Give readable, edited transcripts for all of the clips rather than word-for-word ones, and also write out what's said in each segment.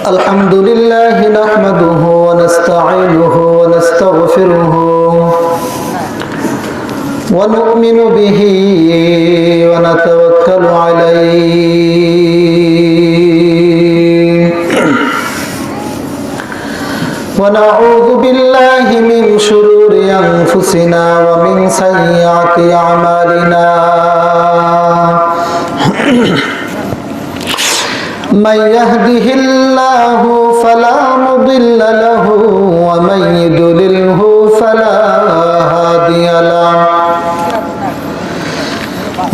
আলহামদুলিল্লাহ নাহমাদুহু ওয়া নাস্তাঈনুহু ওয়া নাস্তাগফিরুহু ওয়া নু'মিনু বিহি ওয়া নাতাওয়াক্কালু আলাইহি ওয়া নাউযু বিল্লাহি মিন শুরুরি আনফুসিনা ওয়া মিন সাইয়্যাতি আমালিনা من يهده الله فلا مضل له ومن يضلله فلا هادي له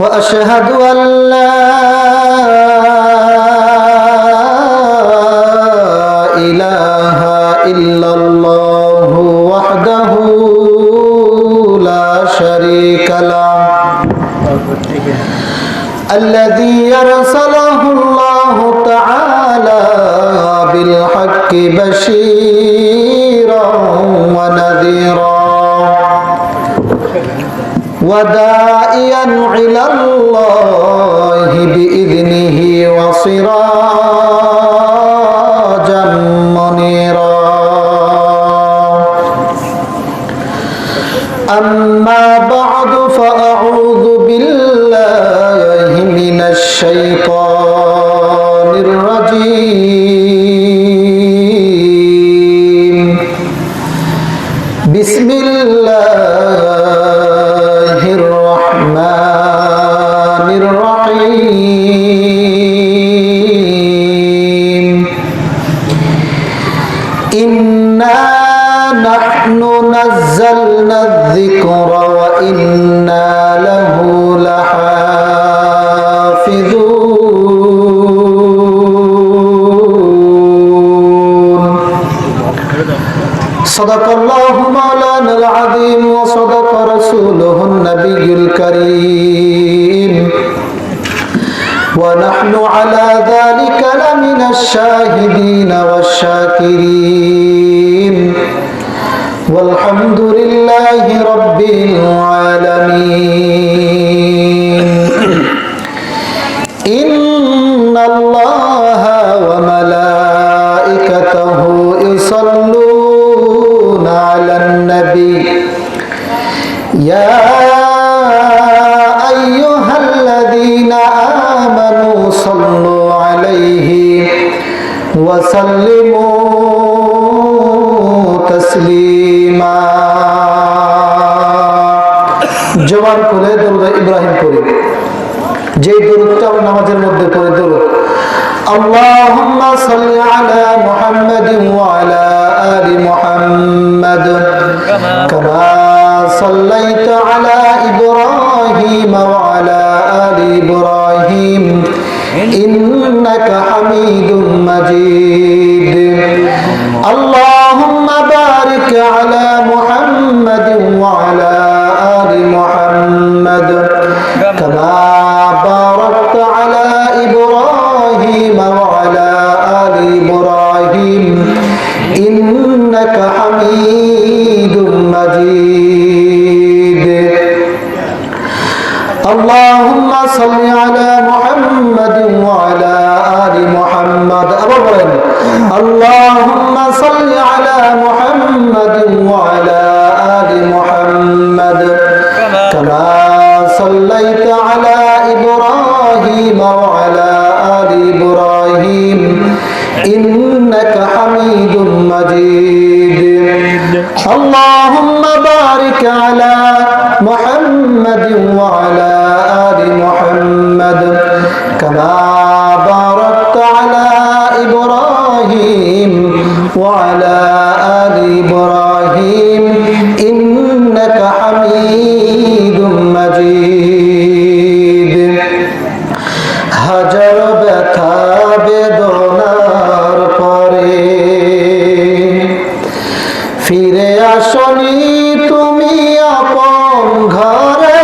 وأشهد أن لا إله إلا الله وحده لا شريك له الذي يرسله الله تعالى بالحق بشيرا ونذيرا وداعيا إلى الله بإذنه وسراجا منيرا أما بعد فأعوذ بالله من الشيطان الرجيم بسم الله الرحمن الرحيم إنا نحن نزلنا الذكر وإنا له لحافظون صدق الله مولانا العظيم وصدق رسوله النبي الكريم ونحن على ذلك لمن الشاهدين والشاكرين والحمد لله رب العالمين إن الله وملائكته يصلون على النبي يا أيها الذين آمنوا صلوا عليه وسلموا تسليما জবান খুলে দরুদ ইব্রাহিম পড়ি যে দরুদটা আমরা নামাজের মধ্যে পড়ে দরুদ আল্লাহুম্মা সাল্লি আলা মুহাম্মাদিন ওয়া আলা আলি মুহাম্মাদ কামা সাল্লাইতা আলা ইব্রাহিম ওয়া আলা আলি ইব্রাহিম ইন্নাকা হামিদুম মাজিদ আল্লাহুম্মা বারিক আলা মুহাম্মাদিন ওয়া আলা আলি মুহাম্মাদ কামা বারাকতা আলা ইব্রাহিম ওয়া আলা আলি ইব্রাহিম ইন্নাকা হামিদুম মাজিদ আল্লাহুম্মা সাল্লি আলা মুহাম্মাদিন ওয়া আলা আলি মুহাম্মাদ আবার বলেন আল্লাহুম্মা সাল্লি আলা মুহাম্মাদিন ওয়া আলা আলি মুহাম্মাদ কামা সাল্লাইতা আলা ইব্রাহিম ওয়া আলা আলি ইব্রাহিম ইন্নাকা হামিদুম মাজিদ আল্লাহুম্মা বারিক আলা মুহাম্মাদিন ওয়া আলা আলি মুহাম্মাদ কামা বারাকতা আলা ইব্রাহিম ওয়া আলা আলি ইব্রাহিম ইন্নাকা হামিদুম মাজিদ হাজার ব্যথা বেদনার পরে ফিরে আসনি তুমি আপন ঘরে।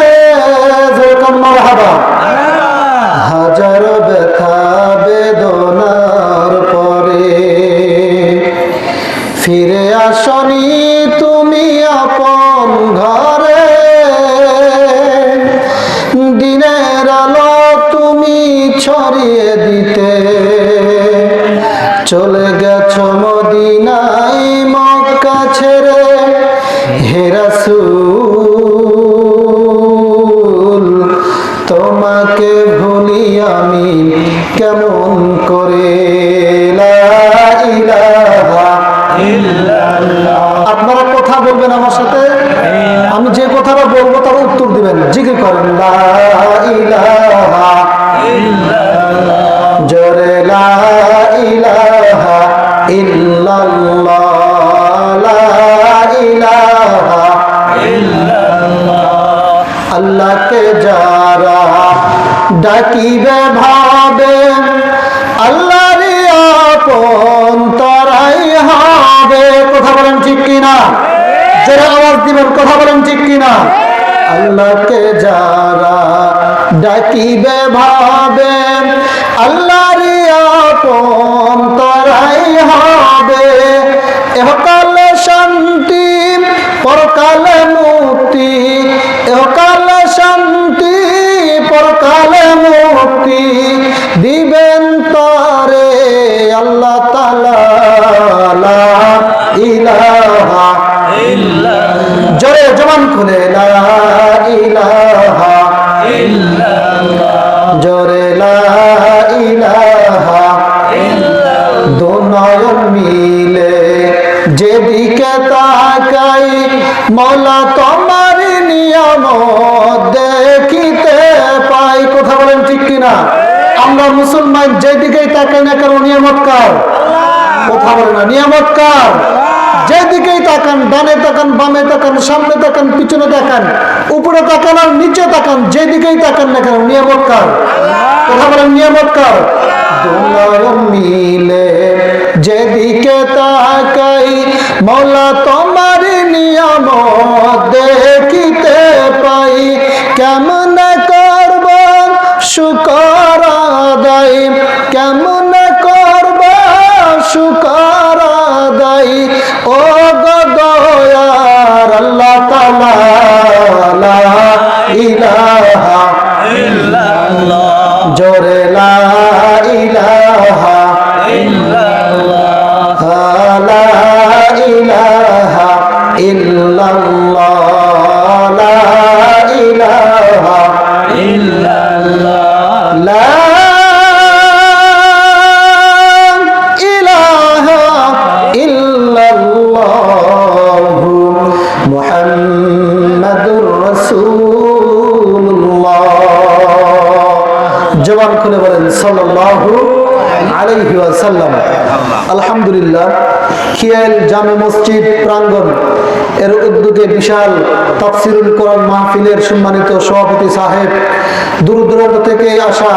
হাজার ব্যথা কেমন করে লা ইলাহা ইল্লাল্লাহ। আপনারা কথা বলবেন আমার সাথে, আমি যে কথাটা বলবো তার উত্তর দিবেন, জিকির করেন লা ইলাহা ইল্লাল্লাহ, জোরে লা ইলাহা ইল্লাল্লাহ, লা ইলাহা ইল্লাল্লাহ। আল্লাহকে যারা ডাকিবে ভাবে আল্লাহর আপন তারাই হবে। কথা বলেন ঠিক কিনা? যারা আওয়াজ দিবেন কথা বলেন ঠিক কিনা? আল্লাহকে যারা ডাকিবে ভাবে আল্লাহর আপন তারাই হবে। এহকালে শান্তি পরকালে মুক্তি, এহকালে শান্তি পরকালে মুক্তি দিবেন তারে আল্লাহ তাআলা। লা ইলাহা ইল্লাল্লাহ, জোরে জবান খুলে লা ইলাহা ইল্লাল্লাহ, জোরে লা ইলাহা ইল্লাল্লাহ। দুনয়ন মিলে যেদিকে তাকাই মওলা তোমার নিয়ামত দেখিতে পাই। কথা বলেন ঠিক কিনা? আমরা মুসলমান যেদিকেই তাকাই না কেন নিয়ামত কার? কথা বলে না, নিয়ামত কার? যেদিকেই তাকান, ডানে তাকান, বামে তাকান, সামনে তাকান, পিছনে তাকান, উপরে তাকান আর নিচে তাকান, যেদিকেই তাকান না কেন নিয়ামত কার? কথা বলেন নিয়ামত কার? দুনয়ন মিলে যেদিকে তাকাই মওলা তোমার নিয়ামত দেখিতে পাই। কেমন করব শুকর আদায়, কেমন করব শুকর আদায় ও গো দয়ার আল্লাহ তাআলা। লা ইলাহা ইল্লাল্লাহ, জোরে লা ইলাহা ইল্লাল্লাহ, লা ইলাহা ইল্লাল্লাহ, লা ইলাহা ইল্লাল্লাহ, লা ইলাহা ইল্লাল্লাহ মুহাম্মাদুর রাসূলুল্লাহ। জবান খুলে বলেন সাল্লাল্লাহু আলাইহি ওয়াসাল্লাম। আলহামদুলিল্লাহ, খিয়াল জামে মসজিদ প্রাঙ্গণ এর উদ্যোগে বিশাল তাফসিরুল কোরআন মাহফিলের সম্মানিত সভাপতি সাহেব, দূর দূরান্ত থেকে আসা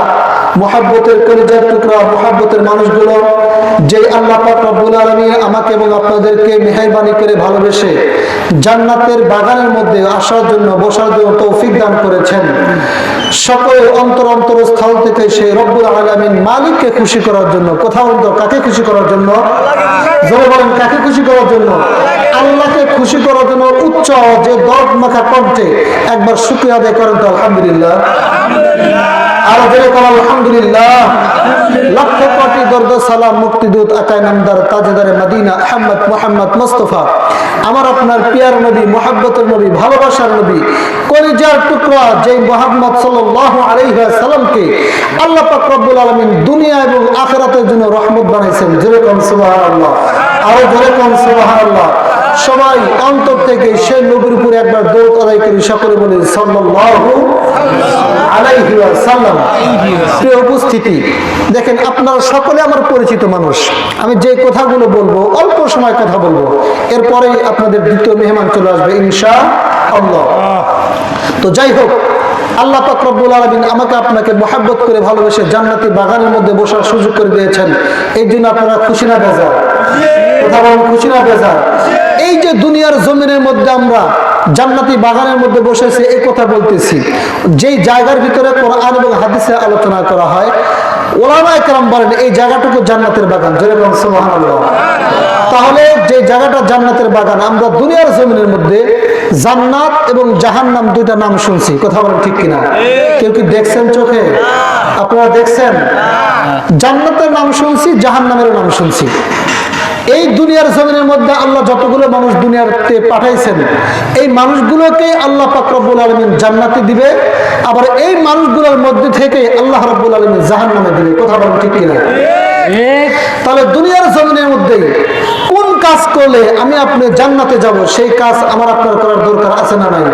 মুহাব্বতের কলিজার টুকরা মুহাব্বতের মানুষগুলো, যে আল্লাহ পাক রব্বুল আলামিন আমাকে এবং আপনাদেরকে মেহেরবানি করে ভালোবেসে জান্নাতের বাগানের মধ্যে আসার জন্য বসার জন্য তৌফিক দান করেছেন, সকলের অন্তরস্থল থেকে সেই রব্বুল আলামিন মালিককে খুশি করার জন্য, কোথাও কাকে খুশি করার জন্য? জোরে বলেন, কাকে খুশি করার জন্য? আল্লাহকে খুশি করার জন্য উচ্চ যে দর্দ মাখা কণ্ঠে একবার শুকরিয়া আদায় করেন তো আলহামদুলিল্লাহ। আরো জোরে বলেন আলহামদুলিল্লাহ। লক্ষ কোটি দরুদ সালাম মুক্তিদূত আকায়ে নামদার তাজেদারে মদিনা আহমদ মুহাম্মদ মুস্তাফা, আমার আপনার পিয়ার নবী, মুহাব্বতের নবী, ভালোবাসার নবী, কলিজার টুকরা যেই মুহাম্মদ সাল্লাল্লাহু আলাইহি ওয়াসাল্লামকে আল্লাহ পাক রব্বুল আলামিন দুনিয়া এবং আখিরাতের জন্য রহমত বানাইছেন। জোরে কোন সুবহানাল্লাহ, আরো জোরে কোন সুবহানাল্লাহ। সবাই অন্তর থেকে সেই নবীর উপরে একবার দরুদ আদায় করি, সকলে বলি সাল্লাল্লাহু আলাইহি ওয়াসাল্লাম। প্রিয় উপস্থিতি, দেখেন আপনারা সকলে আমার পরিচিত মানুষ। আমি যে কথাগুলো বলবো অল্প সময় কথা বলবো, এরপরেই আপনাদের দ্বিতীয় মেহমান চলে আসবে ইনশাআল্লাহ। তো যাই হোক, আল্লাহ পাক রব্বুল আলামিন আমাকে আপনাকে মুহাব্বত করে ভালোবেসে জান্নাতি বাগানের মধ্যে বসার সুযোগ করে দিয়েছেন। এই জন্য আপনারা খুশি না বেজার? কথা বলেন, খুশি না বেজার? এই যে দুনিয়ার জমিনের মধ্যে আমরা জান্নাতি বাগানের মধ্যে বসেছি, এই কথা বলতেছি, যেই জায়গার ভিতরে কোরআন এবং হাদিসে আলোচনা করা হয়, ওলামায়ে কেরাম বলেন এই জায়গাটুকু জান্নাতের বাগান। জোরে বলেন সুবহানাল্লাহ। তাহলে যে জায়গাটা জান্নাতের বাগান, আমরা দুনিয়ার জমিনের মধ্যে জান্নাত এবং জাহান্নাম দুইটা নাম শুনছি, কথা বলেন ঠিক কিনা? কেউ কি দেখছেন চোখে? আপনারা দেখছেন? জান্নাতের নাম শুনছি, জাহান্নামের নাম শুনছি। এই দুনিয়ার জমিনের মধ্যে আল্লাহ যতগুলো মানুষ দুনিয়াতে পাঠাইছেন, এই মানুষগুলোকে আল্লাহ পাক রব্বুল আলামিন জান্নাতে দিবে, আবার এই মানুষগুলোর মধ্যে থেকে আল্লাহ রব্বুল আলামিন জাহান্নামে দিবে। কথা বলেন ঠিক কিনা? তাহলে দুনিয়ার জমিনের মধ্যে কোন কাজ করলে আমি আপনি জান্নাতে যাব, সেই কাজ আমার আপনার করার দরকার আছে না নাই?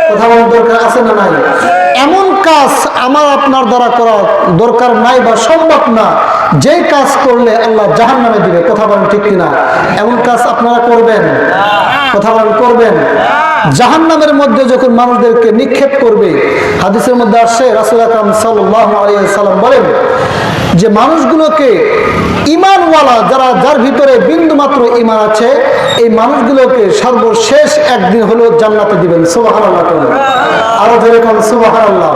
কথা বলার দরকার আছে না নাই? এমন কাজ আমার আপনার দ্বারা করা দরকার নাই বা সম্ভব না, যে কাজ করলে আল্লাহ জাহান্নামে দিবে। কথা বলেন ঠিক কিনা? এমন কাজ আপনারা করবেন? কথা বলেন করবেন? জাহান্নামের মধ্যে যখন মানুষদেরকে নিক্ষেপ করবে, হাদিসের মধ্যে আসছে রাসূল আকরাম সাল্লাল্লাহু আলাইহি ওয়াসাল্লাম বলেন যে মানুষগুলোকে ঈমানওয়ালা যার ভিতরে বিন্দুমাত্র ঈমান আছে, এই মানুষগুলোকে সর্বশেষ একদিন হলো জান্নাতে দিবেন। সুবহানাল্লাহ। আরো জোরে বলেন সুবহানাল্লাহ।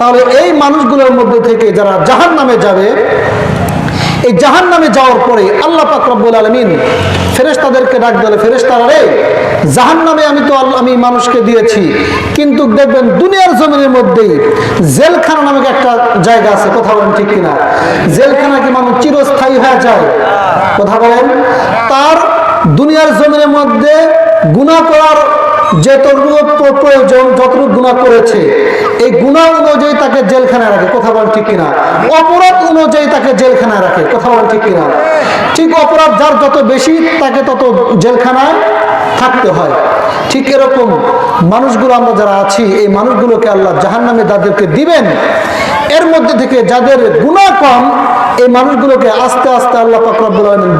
তাহলে এই মানুষগুলোর মধ্যে থেকে যারা জাহান্নামে যাবে, এই জাহান্নামে যাওয়ার পরে আল্লাহ পাক রব্বুল আলামিন ফেরেশতাদেরকে ডাক দিলে, ফেরেশতারা রে, জাহান্নামে আমি মানুষকে দিয়েছি, কিন্তু দেখবেন দুনিয়ার জমিনের মধ্যেই জেলখানা নামক একটা জায়গা আছে। কথা বলেন ঠিক কিনা? জেলখানা কি মানুষ চিরস্থায়ী হয়ে যায়? কথা বলেন। তার দুনিয়ার জমিনের মধ্যে গুনাহ করার যতটুকু প্রয়োজন, যতটুকু গুনাহ করেছে, এই গুনাহ অনুযায়ী তাকে জেলখানায় রাখে। কথা বলেন ঠিক কিনা? অপরাধ অনুযায়ী তাকে জেলখানায় রাখে। কথা বলেন ঠিক কিনা? ঠিক অপরাধ যার যত বেশি, তাকে তত জেলখানায় থাকতে হয়। ঠিক এরকম মানুষগুলো আমরা যারা আছি, এই মানুষগুলোকে আল্লাহ জাহান্নামে যাদেরকে দিবেন, এর মধ্যে থেকে যাদের গুনাহ কম, এই মানুষগুলোকে আস্তে আস্তে আল্লাহ পাক রব্বুল আলামিন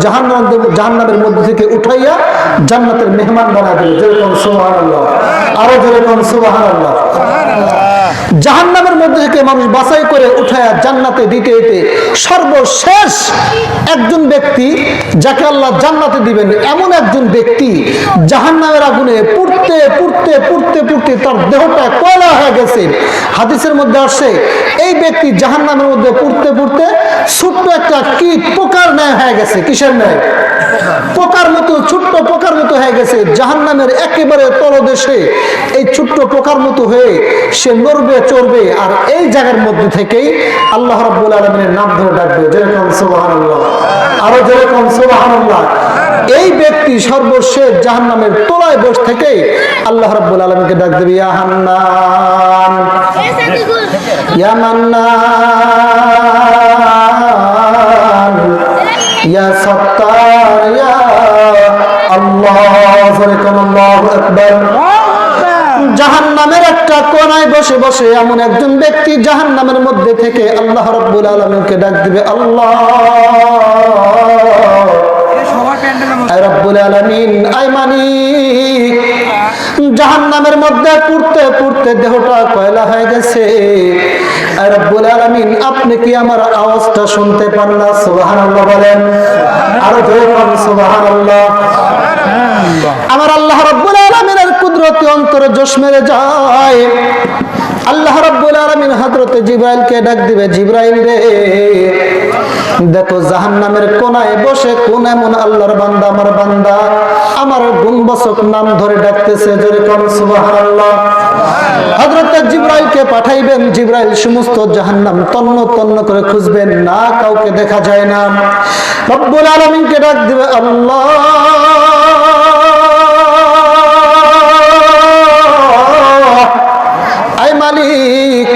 জাহান্নামের মধ্যে থেকে উঠাইয়া জান্নাতের মেহমান বানায় দেবে। যেরকম সুবহানাল্লাহ। আরো যেরকম সুবহানাল্লাহ। জাহান্নামের মধ্যে থেকে মানুষ বাছাই করে উঠায়া জান্নাতে দিতে দিতে সর্বশেষ একজন ব্যক্তি যাকে আল্লাহ জান্নাতে দিবেন, এমন একজন ব্যক্তি জাহান্নামের আগুনে পুড়তে পুড়তে পুড়তে পুড়তে তার দেহটা কয়লা হয়ে গেছে। হাদিসের মধ্যে আসছে এই ব্যক্তি জাহান্নামের মধ্যে পুড়তে পুড়তে ছোট্ট একটা কীট পোকার ন্যায় হয়ে গেছে। কিসের ন্যায়? পোকার মতো, ছোট্ট পোকার মতো হয়ে গেছে। জাহান্নামের একেবারে তলদেশে এই ছোট্ট পোকার মতো হয়ে সে নড়বে চড়বে, আর এই জায়গার মধ্যে থেকেই আল্লাহ রাব্বুল আলামিনের নাম ধরে ডাকবে। যেরকম সুবহানাল্লাহ। আরো যেরকম সুবহানাল্লাহ। এই ব্যক্তি সর্বশেষ জাহান্নামের তলায় বসে থেকে আল্লাহ রাব্বুল আলামিনকে ডাক দেবে, ইয়া হান্নান, ইয়া মান্নান, ইয়া সত্তার, ইয়া আল্লাহ। আল্লাহু আকবার। জাহান্নামের একটা কোনায় বসে বসে এমন একজন ব্যক্তি জাহান্নামের মধ্যে থেকে আল্লাহ রাব্বুল আলামিনকে ডাক দিবে, আল্লাহ রাব্বুল আলামিন, আয় মালিক, জাহান্নামের মধ্যে পুড়তে পুড়তে দেহটা কয়লা হয়ে গেছে। আয় রাব্বুল আলামিন, আপনি কি আমার আওয়াজটা শুনতে পান না? সুবহানাল্লাহ বলেন। আরো জোরে বলেন সুবহানাল্লাহ। আমার আল্লাহ রাব্বুল আলামিনের কুদরতি অন্তরে জোশ মেরে যায়। আল্লাহ রাব্বুল আলামিন হযরতে জিবরাইলকে ডাক দিবে, জিবরাইল রে, দেখো জাহান্নামের কোনায় বসে কোন এমন আল্লাহর বান্দা, আমার বান্দা আমার গুণবাচক নাম ধরে ডাকতেছে। যেরকম সুবহানাল্লাহ। হযরতে জিবরাইলকে পাঠাইবেন। জিবরাইল সমস্ত জাহান্নাম তন্ন তন্ন করে খুঁজবেন, না কাউকে দেখা যায় না। রব্বুল আলামিনকে ডাক দিবে, আল্লাহ মালিক,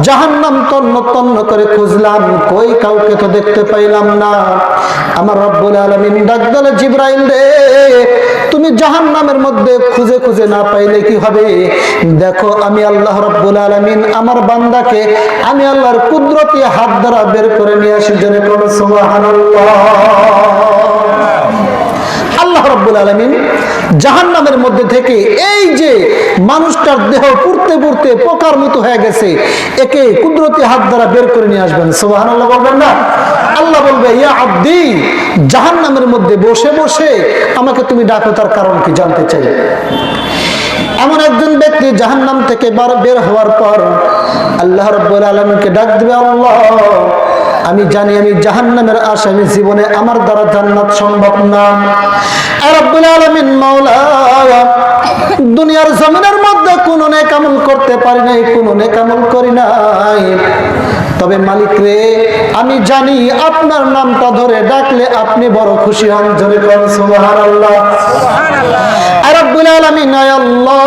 জাহান্নাম তন্ন তন্ন করে খুঁজলাম, কই কাউকে তো দেখতে পাইলাম না। আমার রব্বুল আলামিন ডাক দিলে, জিবরাইল রে, তুমি জাহান্নামের মধ্যে খুঁজে খুঁজে না পাইলে কি হবে? দেখো আমি আল্লাহ রব্বুল আলামিন আমার বান্দাকে আমি আল্লাহর কুদরতি হাত দ্বারা বের করে নিয়ে আসি। জেনে পড়ো সুবহানাল্লাহ। আল্লাহ রাব্বুল আলামিন জাহান্নামের মধ্যে থেকে এই যে মানুষটার দেহ পুড়তে পুড়তে পোকার মতো হয়ে গেছে, একে কুদরতি হাত দ্বারা বের করে নিয়ে আসবেন। সুবহানাল্লাহ বলবেন না? আল্লাহ বলবে, ইয়া আব্দি, জাহান্নামের মধ্যে বসে বসে আমাকে তুমি ডাকো, তার কারণ কি জানতে চাই। এমন একজন ব্যক্তি জাহান্নাম থেকে বের হওয়ার পর আল্লাহ রাব্বুল আলামিনকে ডাক দিবে, আল্লাহ আমি জানি আমি জাহান্নামের আসামি, জীবনে আমার দ্বারা জান্নাত সম্ভব না। রব্বুল আলামিন মাওলা, দুনিয়ার জমিনের মধ্যে কোনো নেক আমল করতে পারি নাই, কোনো নেক আমল করি নাই, তবে মালিক রে, আমি জানি আপনার নামটা ধরে ডাকলে আপনি বড় খুশি হন। জোরে বলুন সুবহানাল্লাহ। আর রব্বুল আলামিন আল্লাহ,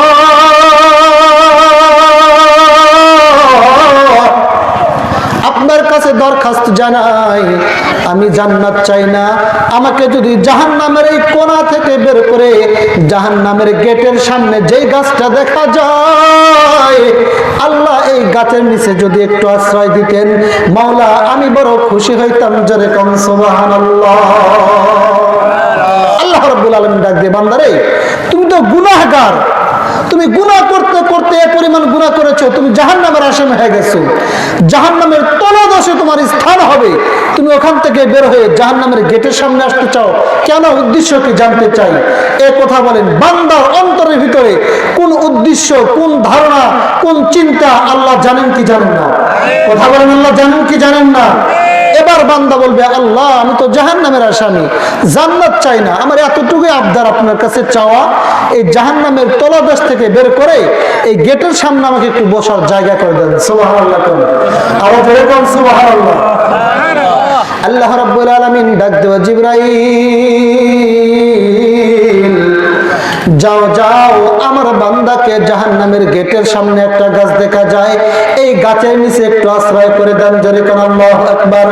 আপনার কাছে দরখাস্ত জানাই, আমি জান্নাত চাই না, আমাকে যদি জাহান্নামের এই কোণা থেকে বের করে জাহান্নামের গেটের সামনে যেই গাছটা দেখা যায়, আল্লাহ এই গাছের নিচে যদি একটু আশ্রয় দিতেন, মাওলা আমি বড় খুশি হইতাম। জোরে কোন সুবহানাল্লাহ। আল্লাহ রাব্বুল আলামিন ডাক দিয়ে, বান্দারে তুমি তো গুনাহগার, তুমি গুনাহ করতে করতে এ পরিমাণ গুনাহ করেছো, তুমি জাহান্নামের আসামি হয়ে গেছো, জাহান্নামের তলদেশে তোমার স্থান হবে, তুমি ওখান থেকে বের হয়ে জাহান্নামের গেটের সামনে আসতে চাও কেন? উদ্দেশ্য কি জানতে চাই। এ কথা বলেন, বান্দার অন্তরের ভিতরে কোন উদ্দেশ্য, কোন ধারণা, কোন চিন্তা আল্লাহ জানেন কি জানেন না? কথা বলেন, আল্লাহ জানেন কি জানেন না? এবার বান্দা বলবে, আল্লাহ আমি তো জাহান্নামের আসামি, জান্নাত চাই না, আমার এতটুকুই আবদার আপনার কাছে চাওয়া, এই জাহান্নামের তলদেশ থেকে বের করে এই গেটের সামনে আমাকে একটু বসার জায়গা করে দেন। সুবহানাল্লাহ। আওয়াজ করে বলুন সুবহানাল্লাহ। আল্লাহ রাব্বুল আলামিন ডাক দেওয়া, জিবরাইল যাও যাও, আমার বান্দাকে জাহান্নামের গেটের সামনে একটা গাছ দেখা যায়, এই গাছের নিচে একটু আশ্রয় করে দেন। জোরে কোন আল্লাহু আকবার।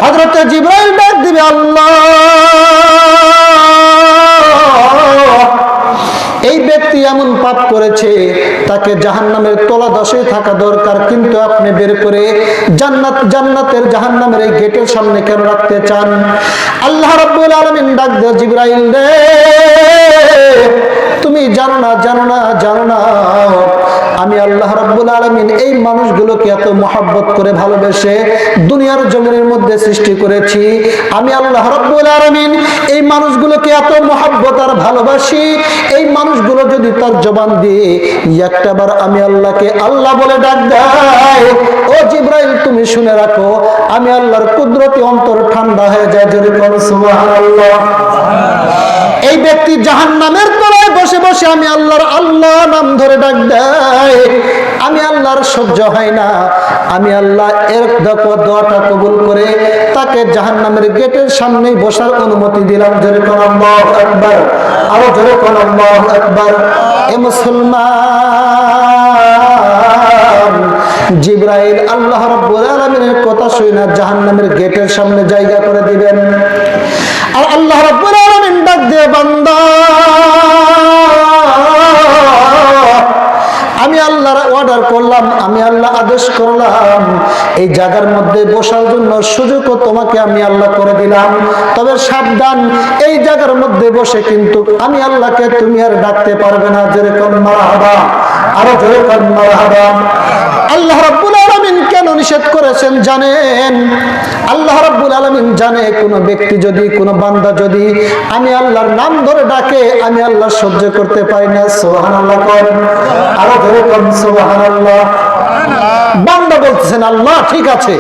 হযরত জিবরাইল ডাক দিবে, আল্লাহ এই ব্যক্তি এমন পাপ করেছে, তাকে জাহান্নামের তলদেশে থাকা দরকার, কিন্তু আপনি বের করে জান্নাতের জাহান্নামের এই গেটের সামনে কেন রাখতে চান? আল্লাহ রাব্বুল আলামিন ডাক দেয়, জিবরাইল রে, তুমি জানো না আমি আল্লাহ রাব্বুল আলামিন এই মানুষগুলোকে এত মহব্বত করে ভালোবেসে দুনিয়ার জমিনের মধ্যে সৃষ্টি করেছি। আমি আল্লাহ রাব্বুল আলামিন এই মানুষগুলোকে এত মহব্বত আর ভালোবাসি, এই মানুষগুলো যদি তার জবান দিয়ে একটাবার আমি আল্লাহকে আল্লাহ বলে ডাক দেয়, ও জিবরাইল তুমি শুনে রাখো, আমি আল্লাহর কুদরতি অন্তর ঠান্ডা হয়ে যায়। জোরে বলো সুবহানাল্লাহ। এই ব্যক্তি জাহান্নামের তলায় বসে বসে আমি আল্লাহর আল্লাহ নাম ধরে ডাক দেয়, আমি আল্লাহর সহ্য হয় না, আমি আল্লাহ এর দোয়াটা কবুল করে তাকে জাহান্নামের গেটের সামনেই বসার অনুমতি দিলাম। জোরে কোন আল্লাহু আকবার। আরো জোরে কোন আল্লাহু আকবার। এ মুসলমান, জিবরাইল আল্লাহ রাব্বুল আলামিনের কথা শুনে জাহান্নামের গেটের সামনে জায়গা করে দিবেন। আর আল্লাহ রাব্বুল আলামিন ডাক দিয়ে, বান্দা আমি আল্লাহর অর্ডার করলাম, আমি আল্লাহ আদেশ করলাম, এই জায়গার মধ্যে বসার জন্য সুযোগও তোমাকে আমি আল্লাহ করে দিলাম, তবে সাবধান, এই জায়গার মধ্যে বসে কিন্তু আমি আল্লাহকে তুমি আর ডাকতে পারবে না। জোরে কোন মারহাবা। আরো জোরে কোন মারহাবা। আল্লাহ রাব্বুল আলামিন কেন নিষেধ করেছেন জানেন? আল্লাহ রাব্বুল আলামিন জানে, কোন ব্যক্তি যদি, কোন বান্দা যদি আমি আল্লাহর নাম ধরে ডাকে, আমি আল্লাহ সহ্য করতে পারি না। সুবহানাল্লাহ করেন। আরো ধরে কোন সুবহানাল্লাহ। বান্দা বলতেছেন, আল্লাহ ঠিক আছে,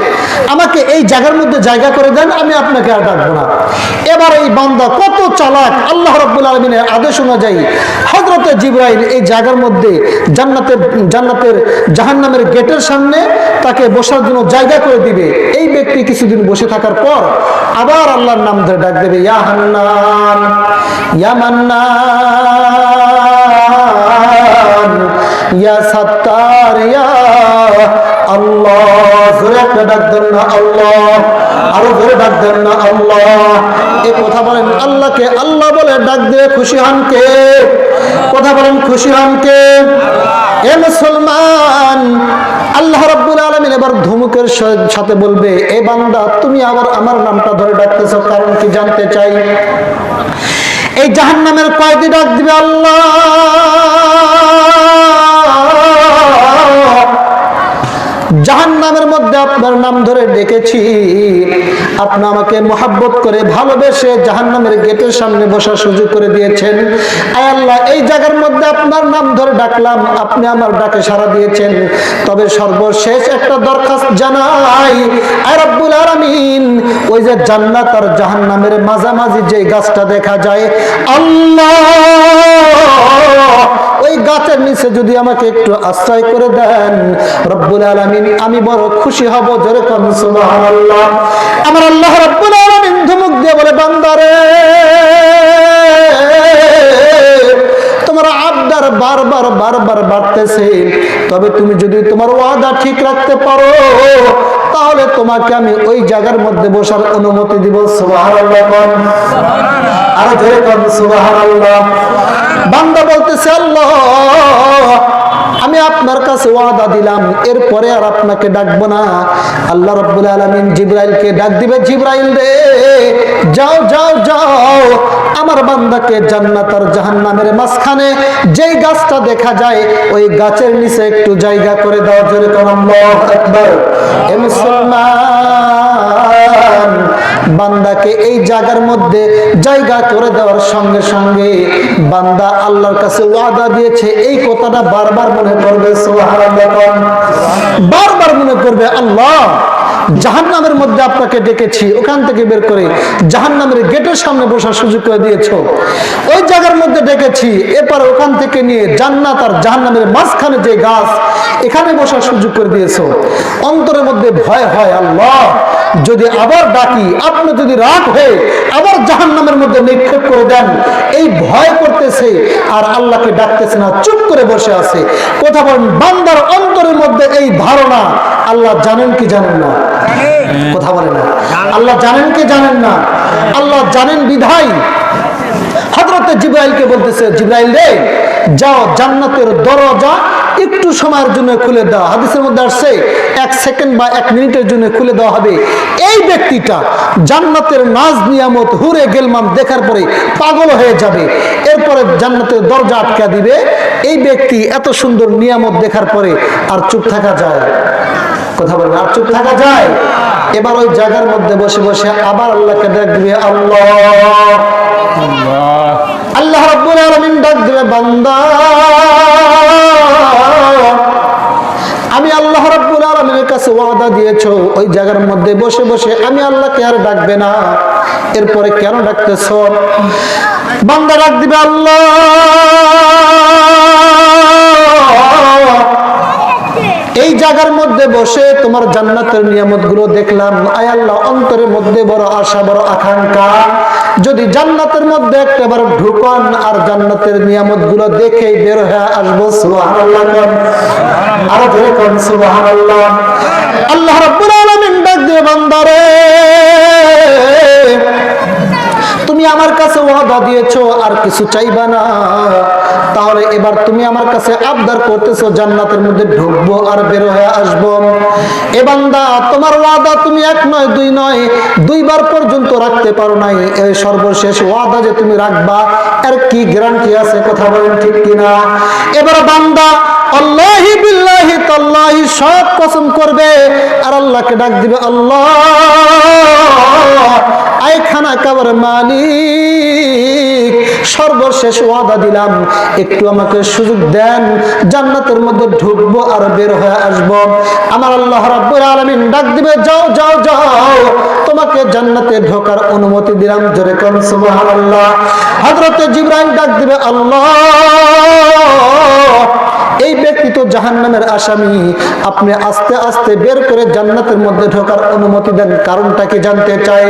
আমাকে এই জায়গার মধ্যে জায়গা করে দেন, আমি আপনাকে আর ডাকবো না। এবার এই বান্দা কত চালাক, আল্লাহ রাব্বুল আলামিনের আদেশ অনুযায়ী হযরতে জিবরাইল এই জায়গার মধ্যে জান্নাতের জাহান্নামের গেটের সামনে তাকে বসার জন্য জায়গা করে দিবে। এই ব্যক্তি কিছুদিন বসে থাকার পর আবার আল্লাহর নাম ধরে ডাক দেবে, ইয়া হান্নান, ইয়া মান্নান, ইয়া সাত্তার, ইয়া আল্লাহ। জোরে একটা ডাক দেন না আল্লাহ। আরো জোরে ডাক দেন না আল্লাহ। এই কথা বলেন, আল্লাহকে আল্লাহ বলে ডাক দিয়ে খুশি হন কে? কথা বলেন, খুশি হন কে? এ মুসলমান, আল্লাহ রাব্বুল আলামিন এবার ধমকের সাথে বলবে, এ বান্দা তুমি আবার আমার নামটা ধরে ডাকতেছো, কারণ কি জানতে চাই? এই জাহান্নামের কয়েদি ডাক দিবে, আল্লাহ জাহান্নামের মধ্যে আপনার নাম ধরে ডেকেছি, আপনি আমাকে মহব্বত করে ভালোবেসে জাহান্নামের গেটের সামনে বসার সুযোগ করে দিয়েছেন। আয় আল্লাহ, এই জায়গার মধ্যে আপনার নাম ধরে ডাকলাম, আপনি আমার ডাকে সাড়া দিয়েছেন। তবে সর্বশেষ একটা দরখাস্ত জানাই, আয় রব্বুল আলামিন, ওই যে জান্নাত আর জাহান্নামের মাঝামাঝি যে গাছটা দেখা যায় আল্লাহ, ওই গাছের নিচে যদি আমাকে একটু আশ্রয় করে দেন রব্বুল আলামিন, আমি বড় খুশি হব। জোরে কোন সুবহানাল্লাহ। আমার আল্লাহ রব্বুল আলামিন ধমক দিয়ে বলে, বান্দারে, তোমার আবদার বারবার বারবার বাড়তেছে, তবে তুমি যদি তোমার ওয়াদা ঠিক রাখতে পারো তাহলে তোমাকে আমি ওই জায়গার মধ্যে বসার অনুমতি দিব। সুবহানাল্লাহ। আর জোরে কোন সুবহানাল্লাহ। বান্দা বলতেছে, আল্লাহ, আমি আপনার কাছে ওয়াদা দিলাম, এরপরে আর আপনাকে ডাকবো না। আল্লাহ রাব্বুল আলামিন জিবরাইলকে ডাক দিবে, জিবরাইল রে, যাও যাও যাও, আমার বান্দাকে জান্নাত আর জাহান্নামের মাঝখানে যেই গাছটা দেখা যায় ওই গাছের নিচে একটু জায়গা করে দাও। জোরে কোন আল্লাহু আকবার। হে মুসলমান, বান্দাকে এই জায়গার মধ্যে জায়গা করে দেওয়ার সঙ্গে সঙ্গে বান্দা আল্লাহর কাছে ওয়াদা দিয়েছে এই কথাটা বারবার মনে করবে। সুবহানাল্লাহ। বারবার মনে করবে, আল্লাহ, জাহান্নামের মধ্যে আপনাকে ডেকেছি, ওখান থেকে বের করে জাহান্নামের গেটের সামনে বসার সুযোগ করে দিয়েছো। ওই জায়গার মধ্যে ডেকেছি, এরপর ওখান থেকে নিয়ে জান্নাত আর জাহান্নামের মাঝখানে যে গাছ, এখানে বসার সুযোগ করে দিয়েছো। অন্তরের মধ্যে ভয় হয়, আল্লাহ, যদি আবার ডাকি, আপনি যদি রাগ হয়ে আবার জাহান্নামের মধ্যে নিক্ষেপ করে দেন, এই ভয় করতেছে আর আল্লাহকে ডাকতেছে না, চুপ করে বসে আছে। কথা বলেন, বান্দার অন্তরের মধ্যে এই ধারণা আল্লাহ জানেন কি জানেন না? কথা বলে না। আল্লাহ জানেন কি জানেন না? আল্লাহ জানেন বিধায় হযরতে জিবরাইলকে বলতেছে, জিবরাইল রে, যাও জান্নাতের দরজা একটু সময়ের জন্য খুলে দাও। হাদিসের মধ্যে আসছে 1 সেকেন্ড বা 1 মিনিটের জন্য খুলে দেওয়া হবে। এই ব্যক্তিটা জান্নাতের নাজ নিয়ামত হুরে গেলমাম দেখার পরে পাগল হয়ে যাবে, এরপরে জান্নাতের দরজা আটকা দিবে। এই ব্যক্তি এত সুন্দর নিয়ামত দেখার পরে আর চুপ থাকা যায়? কথা বলেন, আর চুপ থাকা যায়? এবার ওই জায়গার মধ্যে বসে বসে আবার আল্লাহকে ডাক দিবে, আল্লাহ, আল্লাহ রাব্বুল আলামিন ডাক দিবে, বান্দা, আমি আল্লাহ রাব্বুল আলামিনের কাছে ওয়াদা দিয়েছো, ওই জায়গার মধ্যে বসে বসে আমি আল্লাহকে আর ডাকবে না, এরপরে কেন ডাকতেছো? বান্দা ডাক দিবে, আল্লাহ, এই জায়গার মধ্যে বসে তোমার জান্নাতের নিয়ামত গুলো দেখলাম, আয় আল্লাহ, অন্তরের মধ্যে বড় আশা, বড় আকাঙ্ক্ষা, যদি জান্নাতের মধ্যে একবার ঢুকন আর জান্নাতের নিয়ামত গুলো দেখেই বের হয়ে আসবো। সুবহানাল্লাহ। আরো জোরে কোন সুবহানাল্লাহ। আল্লাহ রাব্বুল আলামিন ডাক দিয়ে, বান্দারে, তুমি আমার কাছে ওয়াদা দিয়েছো আর কিছু চাইবা না, তাহলে এবার তুমি আমার কাছে আবদার করতেছো জান্নাতের মধ্যে ঢুকবো আর বের হয়ে আসবো। এ বান্দা, তোমার ওয়াদা তুমি 1 নয় 2 নয় 2 বার পর্যন্ত রাখতে পারো নাই, এই সর্বশেষ ওয়াদা যে তুমি রাখবা এর কি গ্যারান্টি আছে? কথা বলেন ঠিক কিনা? এবার বান্দা আল্লাহি বিল্লাহি তাল্লাহি সব কসম করবে আর আল্লাহকে ডাক দিবে, আল্লাহ, আয় খানা কাবার মালিক, সর্বশেষ ওয়াদা দিলাম, একটু আমাকে সুযোগ দেন, জান্নাতের মধ্যে ঢুকবো আর বের হয়ে আসবো। আমার আল্লাহ রাব্বুল আলামিন ডাক দিবে, যাও যাও যাও, তোমাকে জান্নাতে ঢোকার অনুমতি দিলাম। জোরে কোন সুবহানাল্লাহ। হযরতে জিবরাইল ডাক দিবে, আল্লাহ, এই ব্যক্তি তো জাহান্নামের আসামি, আপনি আস্তে আস্তে বের করে জান্নাতের মধ্যে ঢোকার অনুমতি দেন, কারণটা কি জানতে চাই?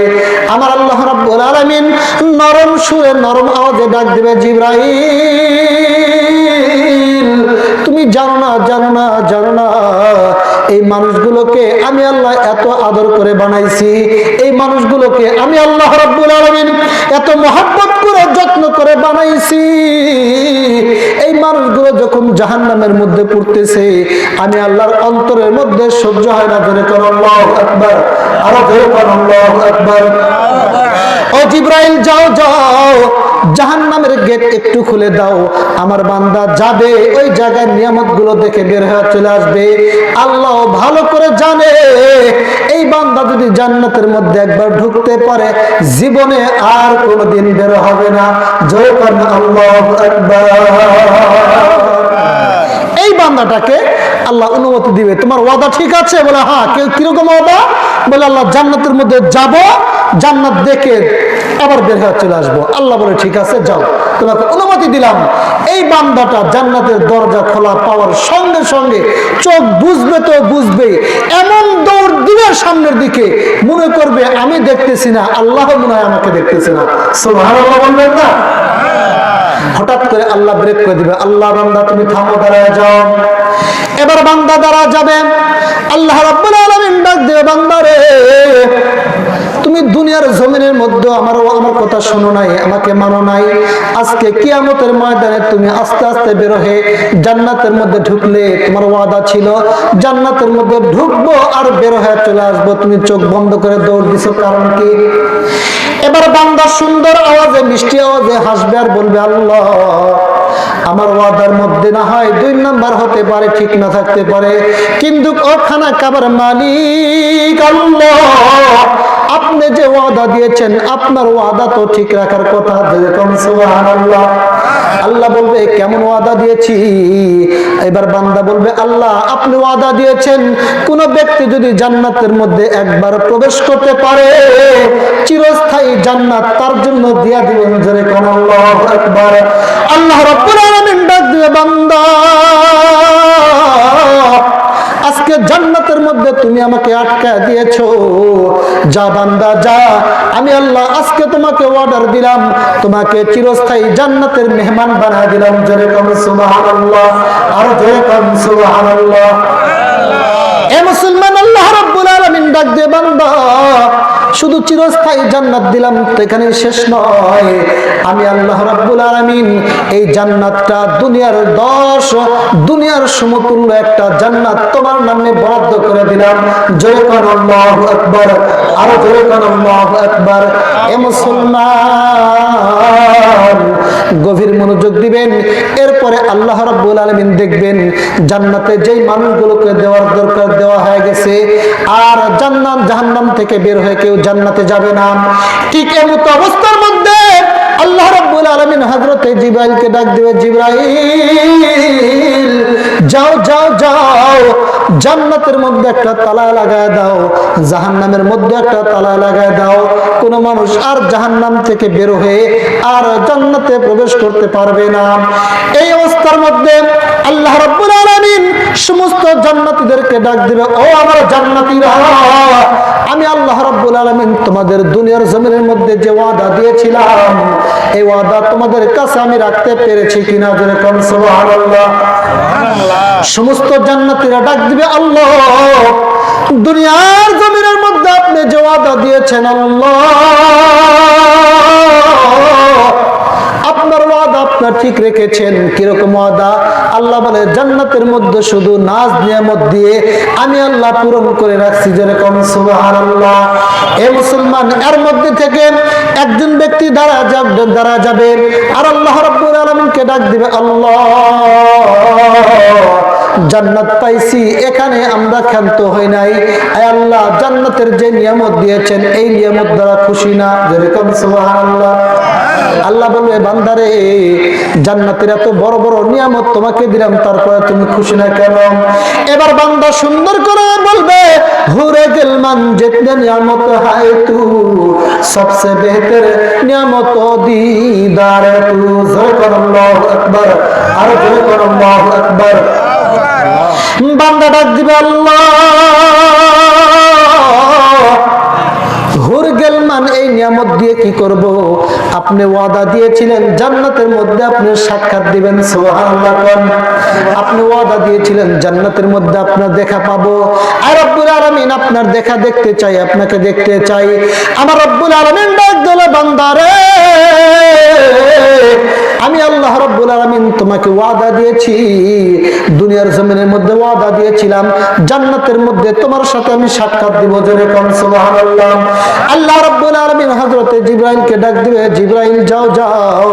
আমার আল্লাহ রাব্বুল আলামিন নরম সুরে নরম আওয়াজে ডাক দিবে, জিবরাইল, তুমি জানো না, জানো না, জানো না, এই মানুষগুলোকে আমি আল্লাহ এত আদর করে বানাইছি, এই মানুষগুলোকে আমি আল্লাহ রাব্বুল আলামিন এত মহব্বত করে যত্ন করে বানাইছি, এই মানুষ মানুষগুলো যখন জাহান্নামের মধ্যে পড়তেছে, আমি আল্লাহর অন্তরের মধ্যে সহ্য হয় না। জোরে করো আল্লাহু আকবার, আরো জোরে করো আল্লাহু আকবার। ও জিবরাইল, যাও যাও, জাহান্নামের গেট একটু খুলে দাও, আমার বান্দা যাবে ওই জায়গায় নিয়ামতগুলো দেখে বের হয়ে চলে আসবে। আল্লাহ ভালো করে জানে এই বান্দা যদি জান্নাতের মধ্যে একবার ঢুকতে পারে জীবনে আর কোনোদিন বের হবে না। জয় করেন আল্লাহু আকবার। এই বান্দাটাকে আল্লাহ অনুমতি দিবে, তোমার ওয়াদা ঠিক আছে? বলে হ্যাঁ। কিরকম ওয়াদা? বলে আল্লাহ জান্নাতের মধ্যে যাব, জান্নাত দেখে আবার বের হয়ে চলে আসবো। আল্লাহ বলে ঠিক আছে, যাও, তোমাকে অনুমতি দিলাম। এই বান্দাটা জান্নাতের দরজা খোলা পাওয়ার সঙ্গে সঙ্গে চোখ বুঝবে তো বুঝবে, এমন দৌড় দিবে সামনের দিকে, মনে করবে আমি দেখতেছি না, আল্লাহ মনে হয় আমাকে দেখতেছে না। সুবহানাল্লাহ বলবেন না? হঠাৎ করে আল্লাহ ব্রেক করে দিবে, আল্লাহ বান্দা তুমি থামো, দাঁড়ায় যাও। এবার বান্দা দাঁড়া যাবে, আল্লাহ রাব্বুল আলামিন ডাক দিবে, বান্দা রে, তুমি দুনিয়ার জমিনের মধ্যে আমার কথা শোনো নাই, আমাকে মানো নাই। আজকে কিয়ামতের ময়দানে তুমি আস্তে আস্তে বের হয়ে জান্নাতের মধ্যে ঢুকলে, তোমার ওয়াদা ছিল জান্নাতের মধ্যে ঢুকবো আর বের হয়ে চলে আসবো, তুমি চোখ বন্ধ করে দৌড় দিছো, কারণ কি? এবার বান্দা সুন্দর আওয়াজে, মিষ্টি আওয়াজে হাসবে আর বলবে, আল্লাহ আমার ওয়াদার মধ্যে না হয় 2 নাম্বার হতে পারে, ঠিক না থাকতে পারে, কিন্তু ও খানা কাবার মালিক আল্লাহ, আপনি যে ওয়াদা দিয়েছেন আপনার ওয়াদা তো ঠিক রাখার কথা। সুবহানাল্লাহ। আল্লাহ বলবে কেমন ওয়াদা দিয়েছি? এবার বান্দা বলবে, আল্লাহ আপনি ওয়াদা দিয়েছেন কোন ব্যক্তি যদি জান্নাতের মধ্যে একবার প্রবেশ করতে পারে চিরস্থায়ী জান্নাত তার জন্য দিয়া দিবেন। জোরে কোন আল্লাহু আকবার। আল্লাহ রাব্বুল আলামিন ডাক দিবে, বান্দা আজকে জান্নাতের মধ্যে তুমি আমাকে আটকায় দিয়েছো, যা বান্দা যা, আমি আল্লাহ আজকে তোমাকে অর্ডার দিলাম, তোমাকে চিরস্থায়ী জান্নাতের মেহমান বানায় দিলাম। জোরে কোন সুবহানাল্লাহ, আর জোরে কোন সুবহানাল্লাহ। এ মুসলমান, আল্লাহ রাব্বুল আলামিন ডাক দিয়ে, বান্দা শুধু চিরস্থায়ী জান্নাত দিলাম তো এখানে শেষ নয়, আমি আল্লাহ রাব্বুল আলামিন এই জান্নাতটা দুনিয়ার সমতুল্য একটা জান্নাত তোমার নামে বরাদ্দ করে দিলাম। জয় কর আল্লাহু আকবার, আরো জয় কর আল্লাহু আকবার। এ মুসলমান, গভীর মনোযোগ দিবেন। এরপরে আল্লাহ রাব্বুল আলামিন দেখবেন জান্নাতে যেই মানুষগুলোকে দেওয়ার দরকার দেওয়া হয়ে গেছে, আর জান্নাত জাহান্নাম থেকে বের হয়ে কেউ জান্নাতে যাবে না। ঠিক এমত অবস্থার মধ্যে আল্লাহ রাব্বুল আলামিন হযরতে জিবরাইলকে ডাক দিবে, জিবরাইল যাও যাও যাও, জান্নাতের মধ্যে একটা তালা লাগায় দাও, জাহান্নামের মধ্যে একটা তালা লাগায় দাও, কোন মানুষ আর জাহান্নাম থেকে বের হয়ে আর জান্নাতে প্রবেশ করতে পারবে না। এই অবস্থার মধ্যে আল্লাহ রাব্বুল আলামিন সমস্ত জান্নাতীদেরকে ডাক দিবে, ও আমার জান্নাতীরা, আমি আল্লাহ রাব্বুল আলামিন তোমাদের দুনিয়ার জমিনের মধ্যে যে ওয়াদা দিয়েছিলাম এই ওয়াদা তোমাদের কাছে আমি রাখতে পেরেছি কিনা? জোরে কোন সুবহানাল্লাহ। সমস্ত জান্নাতীরা ডাক দিবে, আল্লাহ দুনিয়ার জমিনের মধ্যে আপনি যে ওয়াদা দিয়েছেন আল্লাহ, আপনার ওয়াদা আপনার ঠিক রেখেছেন। কিরকম ওয়াদা? আল্লাহ বলে জান্নাতের মধ্যে শুধু নাজ নিয়ামত দিয়ে আমি আল্লাহ পূরণ করে রাখছি। যেরকম সুবহানাল্লাহ। এ মুসলমান, এর মধ্যে থেকে একজন ব্যক্তি দাঁড়া যাবে আর আল্লাহ রাব্বুল আলামিনকে ডাক দিবে, আল্লাহ জান্নাত পাইছি, এখানে আমরা ক্ষান্ত হই নাই, আয় আল্লাহ জান্নাতের যে নিয়ামত দিয়েছেন এই নিয়ামত দ্বারা খুশি না? যেরকম সুবহানাল্লাহ। আল্লাহ বলবে, বান্দারে জান্নাতের এত বড় বড় নিয়ামত তোমাকে দিলাম, তারপরে তুমি খুশি না কেন? এবার বান্দা সুন্দর করে বলবে, হুরে গিলমান জিতনে নিয়ামত হায় তু, সবসে বেহতর নিয়ামত দীদার তু। জোরে কর আল্লাহু আকবার, আর জোরে কর আল্লাহু আকবার। বান্দা ডাক দিবে, আল্লাহ হুর গিলমান এই নিয়ামত দিয়ে কি করব? আপনি ওয়াদা দিয়েছিলেন জান্নাতের মধ্যে আপনি সাক্ষাৎ দিবেন। সুবহানাল্লাহ। আপনি ওয়াদা দিয়েছিলেন জান্নাতের মধ্যে আপনার দেখা পাবো, আর রব্বুল আলামিন আপনার দেখা দেখতে চাই, আপনাকে দেখতে চাই। আমার রব্বুল আলামিন ডাক দিলে, বান্দারে আমি আল্লাহ রাব্বুল আলামিন তোমাকে ওয়াদা দিয়েছি, দুনিয়ার জমিনের মধ্যে ওয়াদা দিয়েছিলাম জান্নাতের মধ্যে তোমার সাথে আমি সাক্ষাৎ দিব। জোরে কোন সুবহানাল্লাহ। আল্লাহ রাব্বুল আলামিন হযরতে জিবরাইলকে ডাক দিবে, জিবরাইল যাও যাও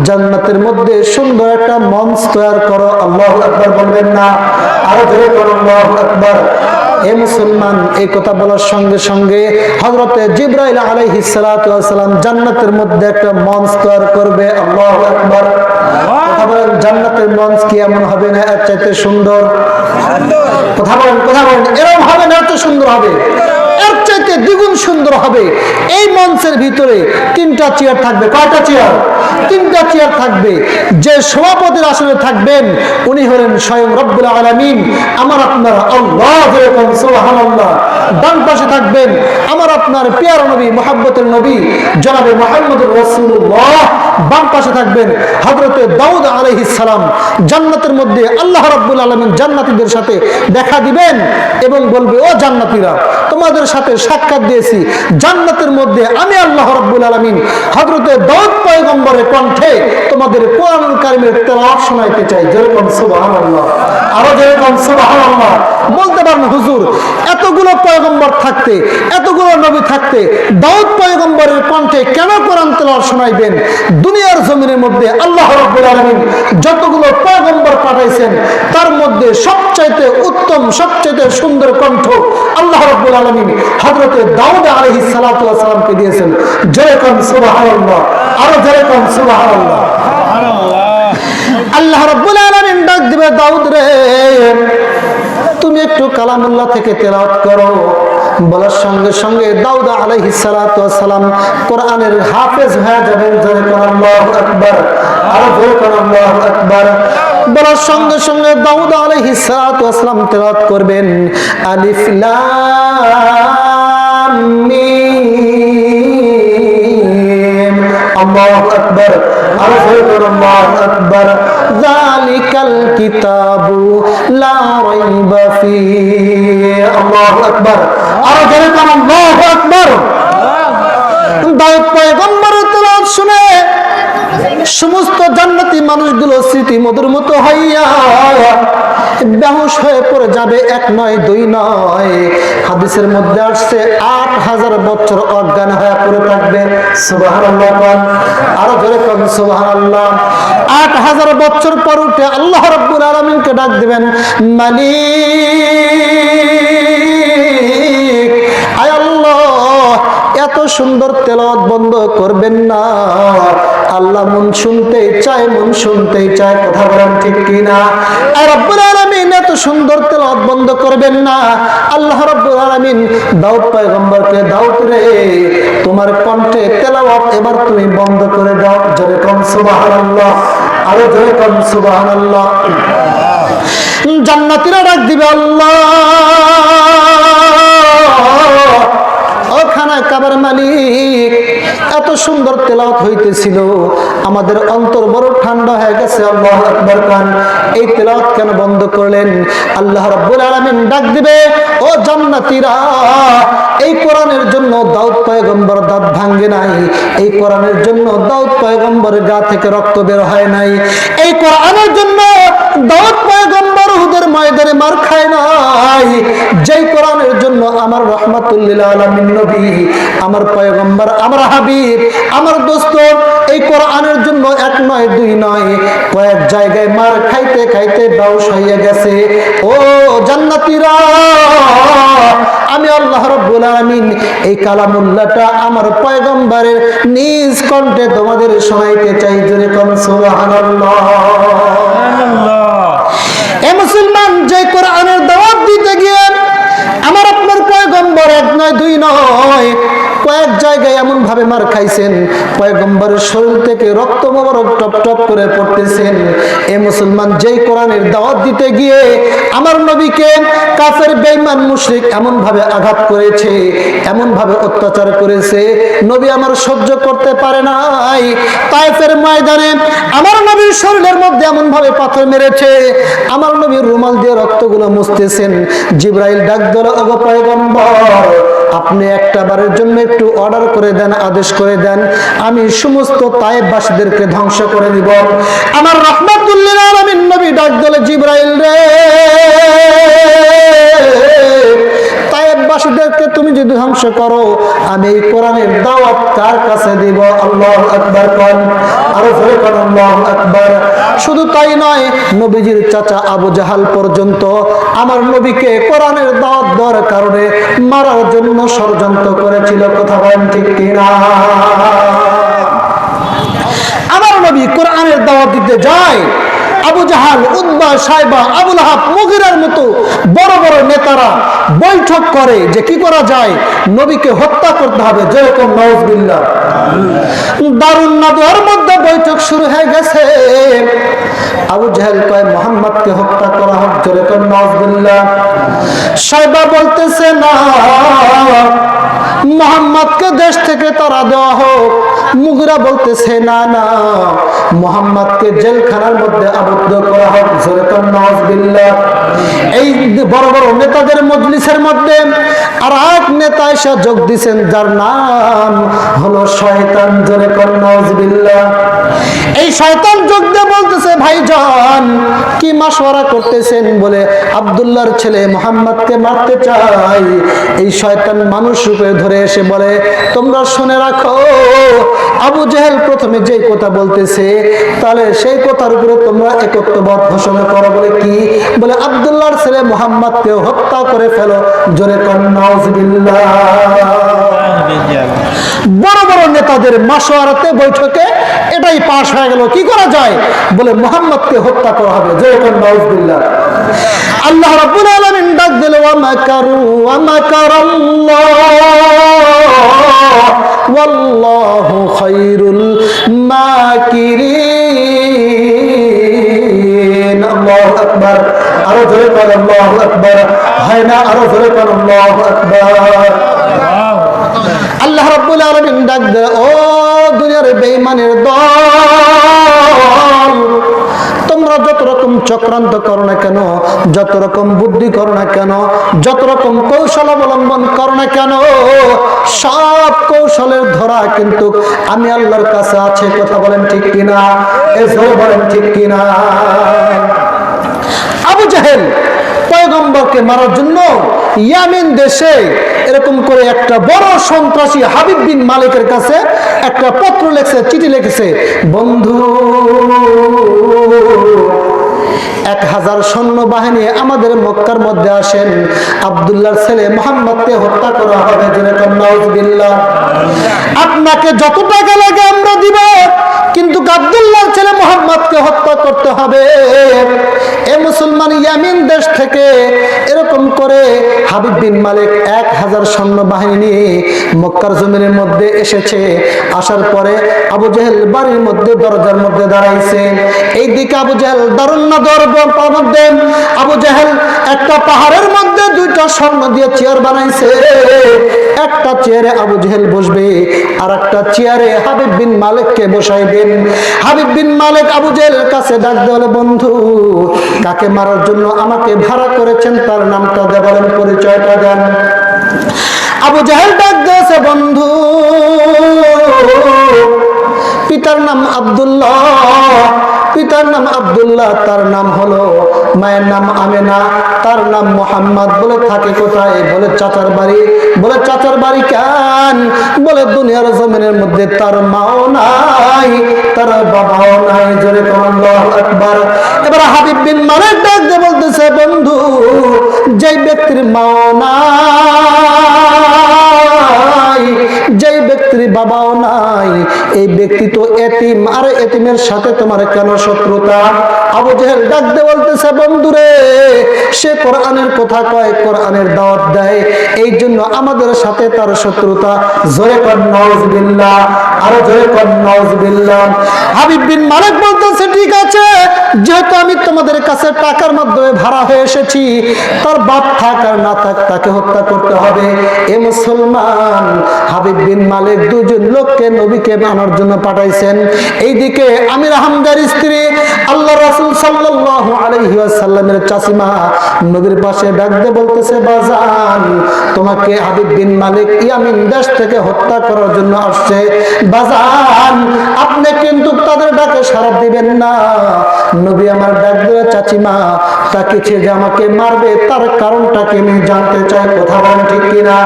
জান্নাতের মধ্যে সুন্দর একটা মঞ্চ তৈরি করো। আল্লাহু আকবার বলবেন না? আরো জোরে করুন আল্লাহু আকবার। এ মুসলমান, এই কথা বলার সঙ্গে সঙ্গে হযরতে জিবরাইল আলাইহিস সালাতু ওয়াস সালাম জান্নাতের মধ্যে একটা মঞ্চ তৈরি করবে। আল্লাহু আকবার। কথা বলেন, জান্নাতের মঞ্চ কি এমন হবে না এর চাইতে সুন্দর? কথা বলেন, এরকম হবে না এত সুন্দর হবে? এর চাইতে দ্বিগুণ সুন্দর হবে। এই মঞ্চের ভিতরে 3টা চেয়ার থাকবে। কয়টা চেয়ার? 3টা চেয়ার থাকবে। যে সভাপতির আসনে থাকবেন উনি হলেন স্বয়ং রব্বুল আলামিন, আমার আপনার আল্লাহ। যেরকম সুবহানাল্লাহ। ডান পাশে থাকবেন আমার আপনার প্রিয় নবী, মুহাব্বতের নবী জনাবে মুহাম্মদুর রাসূলুল্লাহ। বাম পাশে থাকবেন হযরতে দাউদ আলাইহিস সালাম। জান্নাতের মধ্যে আল্লাহ রাব্বুল আলামিন জান্নাতীদের সাথে দেখা দিবেন এবং বলবে, ও জান্নাতীরা, তোমাদের সাথে সাক্ষাৎ দিয়েছি। জান্নাতের মধ্যে আমি আল্লাহ রাব্বুল আলামিন হযরতে দাউদ পয়গম্বরের কণ্ঠে তোমাদের কোরআনুল কারীমের তেলাওয়াত শোনাইতে চাই। যেরকম সুবহানাল্লাহ। আরো যেরকম সুবহানাল্লাহ। বলতে পারেন, হুজুর এতগুলো পয়গম্বর থাকতে, এতগুলো নবী থাকতে দাউদ পয়গম্বরের কণ্ঠে কেন কোরআন তেলাওয়াত শোনাইবেন? দুনিয়ার জমিনের মধ্যে আল্লাহ রাব্বুল আলামিন যতগুলো পয়গম্বর পাঠাইছেন তার মধ্যে সবচাইতে উত্তম, সবচাইতে সুন্দর কণ্ঠ আল্লাহ রাব্বুল আলামিন হযরতে দাউদ আলাইহিস সালাতু ওয়াস সালামকে দিয়েছেন। যেরকম সুবহানাল্লাহ। আরো যেরকম সুবহানাল্লাহ। আল্লাহ রাব্বুল আলামিন ডাক দিবে, দাউদ রে, তুমি একটু কালামুল্লাহ থেকে তেলাওয়াত করো। বলার সঙ্গে সঙ্গে দাউদ আলাইহিস সালাতু ওয়াস সালাম কোরআনের হাফেজ হয়ে যাবেন। যেরকম আল্লাহু আকবার। আরো যেরকম আল্লাহু আকবার। বলার সঙ্গে সঙ্গে দাউদ আলাইহিস সালাতু ওয়াস সালাম তেলাওয়াত করবেন, আলিফ লাম মিম। আল্লাহু আকবার। আরো যেরকম আল্লাহু আকবার। যালিকাল কিতাবু লা রাইবা ফিহি। আল্লাহু আকবার। আরো যেরকম আল্লাহু আকবার। দাউদ পয়গম্বরের তেলাওয়াত শুনে সমস্ত জান্নাতি মানুষগুলো স্মৃতি মধুর মতো হইয়া বেহুশ হয়ে পড়ে যাবে। 1 নয় 2 নয়, হাদিসের মধ্যে আসছে 8000 বছর অজ্ঞান হয়ে পড়ে থাকবে। সুবহানাল্লাহ। আরো জোরে কোন সুবহানাল্লাহ। 8000 বছর পর উঠে আল্লাহ রাব্বুল আলামিনকে ডাক দিবেন, মালিক, আয় আল্লাহ, এত সুন্দর তেলাওয়াত বন্ধ করবেন না। আল্লাহ মন শুনতেই চায়, মন শুনতেই চায়। কথা বলেন ঠিক কিনা? আর রব্বুল আলামিন এত সুন্দর তেলাওয়াত বন্ধ করবেন না। আল্লাহ রব্বুল আলামিন দাউদ পয়গম্বরকে, দাউদ রে, তোমার কণ্ঠে তেলাওয়াত এবার তুমি বন্ধ করে দাও। যেরকম সুবহানাল্লাহ। আরো যেরকম সুবহানাল্লাহ। জান্নাতীরা ডাক দিবে, আল্লাহ, ও খানায় কাবার মালিক, এত সুন্দর তেলাওয়াত হইতেছিল, আমাদের অন্তর বড় ঠান্ডা হয়ে গেছে। আল্লাহু আকবার। কান এই তেলাওয়াত কেন বন্ধ করলেন? আল্লাহ রাব্বুল আলামিন ডাক দিবে, ও জান্নাতীরা, এই কোরআনের জন্য দাউদ পয়গম্বর দাঁত ভাঙে নাই। এই কোরআনের জন্য দাউদ পয়গম্বরের গা থেকে রক্ত বের হয় নাই। এই কোরআনের জন্য দাউদ পয়গম্বর উহুদের ময়দানে মার খায় নাই। যেই কোরআনের জন্য আমার রাহমাতুল লিল আলামিন নবী, আমার পয়গম্বর, আমার হাবিব, আমার দোস্ত এই কোরআনের জন্য 1 নয় 2 নয়, কয়েক জায়গায় মার খাইতে খাইতে বেহুশ হয়ে গেছে। ও জান্নাতীরা, আমি আল্লাহ রাব্বুল আলামিন এই কালামুল্লাহটা আমার পয়গম্বরের নিজ কণ্ঠে তোমাদের শোনাইতে চাই। জোরে কোন সুবহানাল্লাহ। এ মুসলমান, যে কোরআনের দাওয়াত দিতে গিয়ে আমার আপনার পয়গম্বর 1 নয় 2 নয়, কয়েক জায়গায় এমন ভাবে মার খাইছেন, পয়গম্বরের শরীর থেকে রক্ত মোবারক টপ টপ করে পড়তেছেন। এ মুসলমান, যেই কোরআনের দাওয়াত দিতে গিয়ে আমার নবীকে কাফের বেঈমান মুশরিক এমন ভাবে আঘাত করেছে, এমন ভাবে অত্যাচার করেছে, নবী আমার সহ্য করতে পারে নাই। তায়েফের ময়দানে আমার নবীর শরীরের মধ্যে এমন ভাবে পাথর মেরেছে, আমার নবীর রুমাল দিয়ে রক্তগুলো মুছতেছেন। জিবরাইল ডাক দিল, ওগো পয়গম্বর, আপনি একটা বারের জন্য একটু অর্ডার করে দেন, আদেশ করে দেন, আমি সমস্ত তায়েববাসীদেরকে ধ্বংস করে দিব। আমার রাহমাতুল্লিল আলামিন নবী ডাক দিলে, জিবরাইল রে, তায়েববাসীদেরকে তুমি যদি ধ্বংস করো, আমি এই কোরআনের দাওয়াত কার কাছে দিব? আল্লাহু আকবার কোন, আরো জোরে কোন আল্লাহু আকবার। শুধু তাই নয়, নবীজির চাচা আবু জাহাল পর্যন্ত আমার নবীকে কোরআনের দাওয়াত দেওয়ার কারণে মারার জন্য ষড়যন্ত্র করেছিল। কথা বলেন ঠিক কিনা? আমার নবী কোরআনের দাওয়াত দিতে যায়, আবু জাহাল, উতবা, সাইবা, আবুল আহাব, মুগিরার মতো বড় বড় নেতারা বৈঠক করে যে কি করা যায়, নবীকে হত্যা করতে হবে। যেরকম নাউজুবিল্লাহ, দারুন নাদওয়ার মধ্যে বৈঠক শুরু হয়ে গেছে। আবু জাহেল কয় মুহাম্মদকে হত্যা করা হোক। যেরকম নাউজুবিল্লাহ। সাইবা বলতেছে না, মুহাম্মদকে দেশ থেকে তাড়া দেওয়া হোক। মুগিরা বলতেছে না না, মুহাম্মদকে জেলখানার মধ্যে আবদ্ধ করা হোক। যেরকম নাউজুবিল্লাহ। এই বড় বড় নেতাদের মজলিসের মধ্যে আর এক নেতা এসে যোগ দিয়েছেন, যার নাম হলো শয়তান। যেরকম নাউজুবিল্লাহ। এই শয়তান যোগ দিয়ে বলতেছে, ভাইজান কি মাশওয়ারা করতেছেন? বলে আব্দুল্লাহর ছেলে মুহাম্মদকে মারতে চাই। এই শয়তান মানুষ রূপে ধরে এসে বলে, তোমরা শুনে রাখো, আবু জাহেল প্রথমে যে কথা বলতেছে, তাহলে সেই কথার উপরে তোমরা একত্ববাদ ঘোষণা করো। বলে কি? বলে আব্দুল্লাহর ছেলে মুহাম্মদকে হত্যা করে ফেলো। জোরে কোন নাউজুবিল্লাহ। বড় বড় নেতাদের মাশওয়ারাতে বৈঠকে এটাই পাশ হয়ে গেল, কি করা যায়? বলে মুহাম্মদকে হত্যা করা হবে। জোরে কোন নাউজুবিল্লাহ। আল্লাহ রাব্বুল আলামিন ডাক দিল, ওয়া মাকারু ওয়া মাকারাল্লাহ ওয়াল্লাহু খায়রুল মাকিরিন। আল্লাহু আকবার। আরো জোরে বলেন আল্লাহু আকবার। হয় না? আরো জোরে বলেন আল্লাহু আকবার। আল্লাহ রাব্বুল আলামিন ডাক দেয়, ও দুনিয়ার বেঈমানের দল, তোমরা যত রকম চক্রান্ত করো না কেন, যত রকম বুদ্ধি করো না কেন, যত রকম কৌশল অবলম্বন করো না কেন, সব কৌশলের ধরা কিন্তু আমি আল্লাহর কাছে আছে। কথা বলেন ঠিক কিনা? এসব বলেন ঠিক কিনা? আবু জাহেল পয়গম্বরকে মারার জন্য ইয়ামেন দেশে এরকম করে একটা বড় সন্ত্রাসী হাবিব বিন মালিকের কাছে একটা পত্র লিখছে, চিঠি লিখেছে, বন্ধু 1000 সৈন্যবাহিনী আমাদের মক্কার মধ্যে আসেন, আব্দুল্লাহর ছেলে মুহাম্মদকে হত্যা করা হবে। যেরকম নাউজুবিল্লাহ। আপনাকে যত টাকা লাগে আমরা দিব, কিন্তু আব্দুল্লাহর ছেলে মুহাম্মদকে হত্যা করতে হবে। এ মুসলমান ইয়ামিন দেশ থেকে এরকম করে হাবিব বিন মালিক 1000 সৈন্যবাহিনী নিয়ে মক্কার জমিনের মধ্যে এসেছে। আসার পরে আবু জাহেল বাড়ির মধ্যে দরজার মধ্যে দাঁড়াইছে। এই দিকে আবু জাহেল দারুন নাদওয়ার মধ্যে আবু জাহেল একটা পাহাড়ের মধ্যে 2টা স্বর্ণ দিয়ে চেয়ার বানাইছে। একটা চেয়ারে আবু জাহেল বসবে, আর একটা চেয়ারে হাবিব বিন মালিককে বসাইবেন। হাবিব বিন মালিক আবু জাহেলের কাছে ডাক দিয়ে বলে, বন্ধু কাকে মারার জন্য আমাকে ভাড়া করেছেন তার নামটা দিয়ে বলেন, পরিচয়টা দেন। আবু জাহেল ডাক দিয়েছে, বন্ধু পিতার নাম আব্দুল্লাহ, পিতার নাম আব্দুল্লাহ, তার নাম হলো, মায়ের নাম আমেনা, তার নাম মুহাম্মদ। বলে থাকে কোথায়? বলে চাচার বাড়ি। বলে চাচার বাড়ি কেন? বলে দুনিয়ার জমিনের মধ্যে তার মাও নাই, তার বাবাও নাই। জোরে কোন আল্লাহু আকবার। এবার হাবিব বিন মালিক ডাক দিয়ে বলতেছে, বন্ধু যেই ব্যক্তির মাও নাই, যেই ব্যক্তির বাবাও নাই, এই ব্যক্তি তো এতিম, আর এতিমের সাথে তোমার কেন শত্রুতা? আবু জাহেল ডাক দিয়ে বলতেছে, বন্ধুরে সে কোরআনের কথা কয়, কোরআনের দাওয়াত দেয়, এই জন্য আমাদের সাথে তার শত্রুতা। জোরে কর নাউজুবিল্লাহ। আরো জোরে কর নাউজুবিল্লাহ। হাবিব বিন মালিক বলতেছে, ঠিক আছে, যেহেতু আমি তোমাদের কাছে টাকার মাধ্যমে ভাড়া হয়ে এসেছি, তার বাপ থাক আর না থাক তাকে হত্যা করতে হবে। এ মুসলমান, হাবিব বিন মালিক 2জন লোককে নবী নবীকে আনার জন্য পাঠাইছেন। এইদিকে আমির হামজার স্ত্রী আল্লাহ রাসূল সাল্লাল্লাহু আলাইহি ওয়াসাল্লামের চাচিমা নবীর পাশে ডাক দিয়ে বলতেছে, বাজান তোমাকে হাবিব বিন মালিক ইয়ামিন দেশ থেকে হত্যা করার জন্য আসছে। বাজান আপনি কিন্তু তাদের ডাকে সাড়া দিবেন না। নবী আমার ডাক দিয়ে, চাচিমা তাকিয়েছে যে আমাকে মারবে, তার কারণটাকে আমি জানতে চাই। কথা বলেন ঠিক কিনা?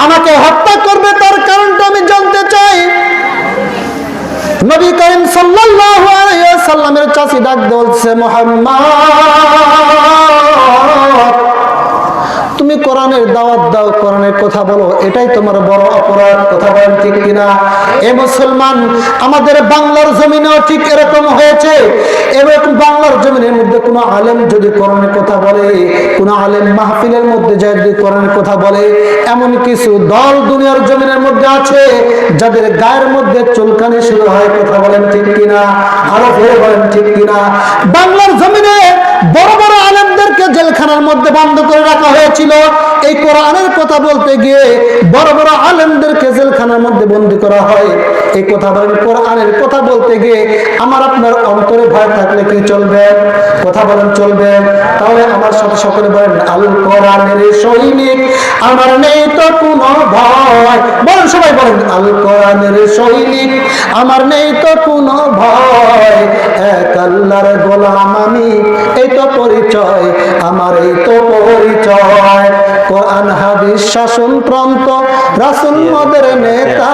আমাকে হত্যা করবে তার কারণটা আমি জানতে চাই। নবী করিম সাল্লাল্লাহু আলাইহি ওয়াসাল্লামের চাচি ডাক দিয়ে বলছে, মুহাম্মদ তুমি কোরআনের দাওয়াত দাও, কোরআনের কথা বলো, এটাই তোমার বড় অপরাধ। কথা বলেন ঠিক কিনা? এ মুসলমান, আমাদের বাংলার জমিনেও ঠিক এরকম হয়েছে। এরকম বাংলার জমিনের মধ্যে কোনো আলেম যদি কোরআনের কথা বলে, কোনো আলেম মাহফিলের মধ্যে যায় যদি কোরআনের কথা বলে, এমন কিছু দল দুনিয়ার জমিনের মধ্যে আছে যাদের গায়ের মধ্যে চুলকানি শুরু হয়। কথা বলেন ঠিক কিনা? আরো ফেরে বলেন ঠিক কিনা? বাংলার জমিনে বড় বড় আলেমদেরকে জেলখানার মধ্যে বন্ধ করে রাখা হয়েছিল এই কোরআনের কথা বলতে গিয়ে। বড় বড় আলেমদেরকে জেলখানার মধ্যে বন্দী করা হয় এই কথা বলেন কোরআনের কথা বলতে গিয়ে। আমার আপনার অন্তরে ভয় থাকলে কি চলবে? কথা বলেন চলবে? তাহলে আমার সাথে সকলে বলেন, আল কোরআনের সৈনিক আমার নেই তো কোনো ভয়। বলেন সবাই বলেন, আল কোরআনের সৈনিক আমার নেই তো কোনো ভয়। এক আল্লাহর গোলাম আমি, এই তো পরিচয় আমার, এই তো পরিচয়। কোরআন হাদিস শাসনতন্ত্র রাসূল মদের নেতা,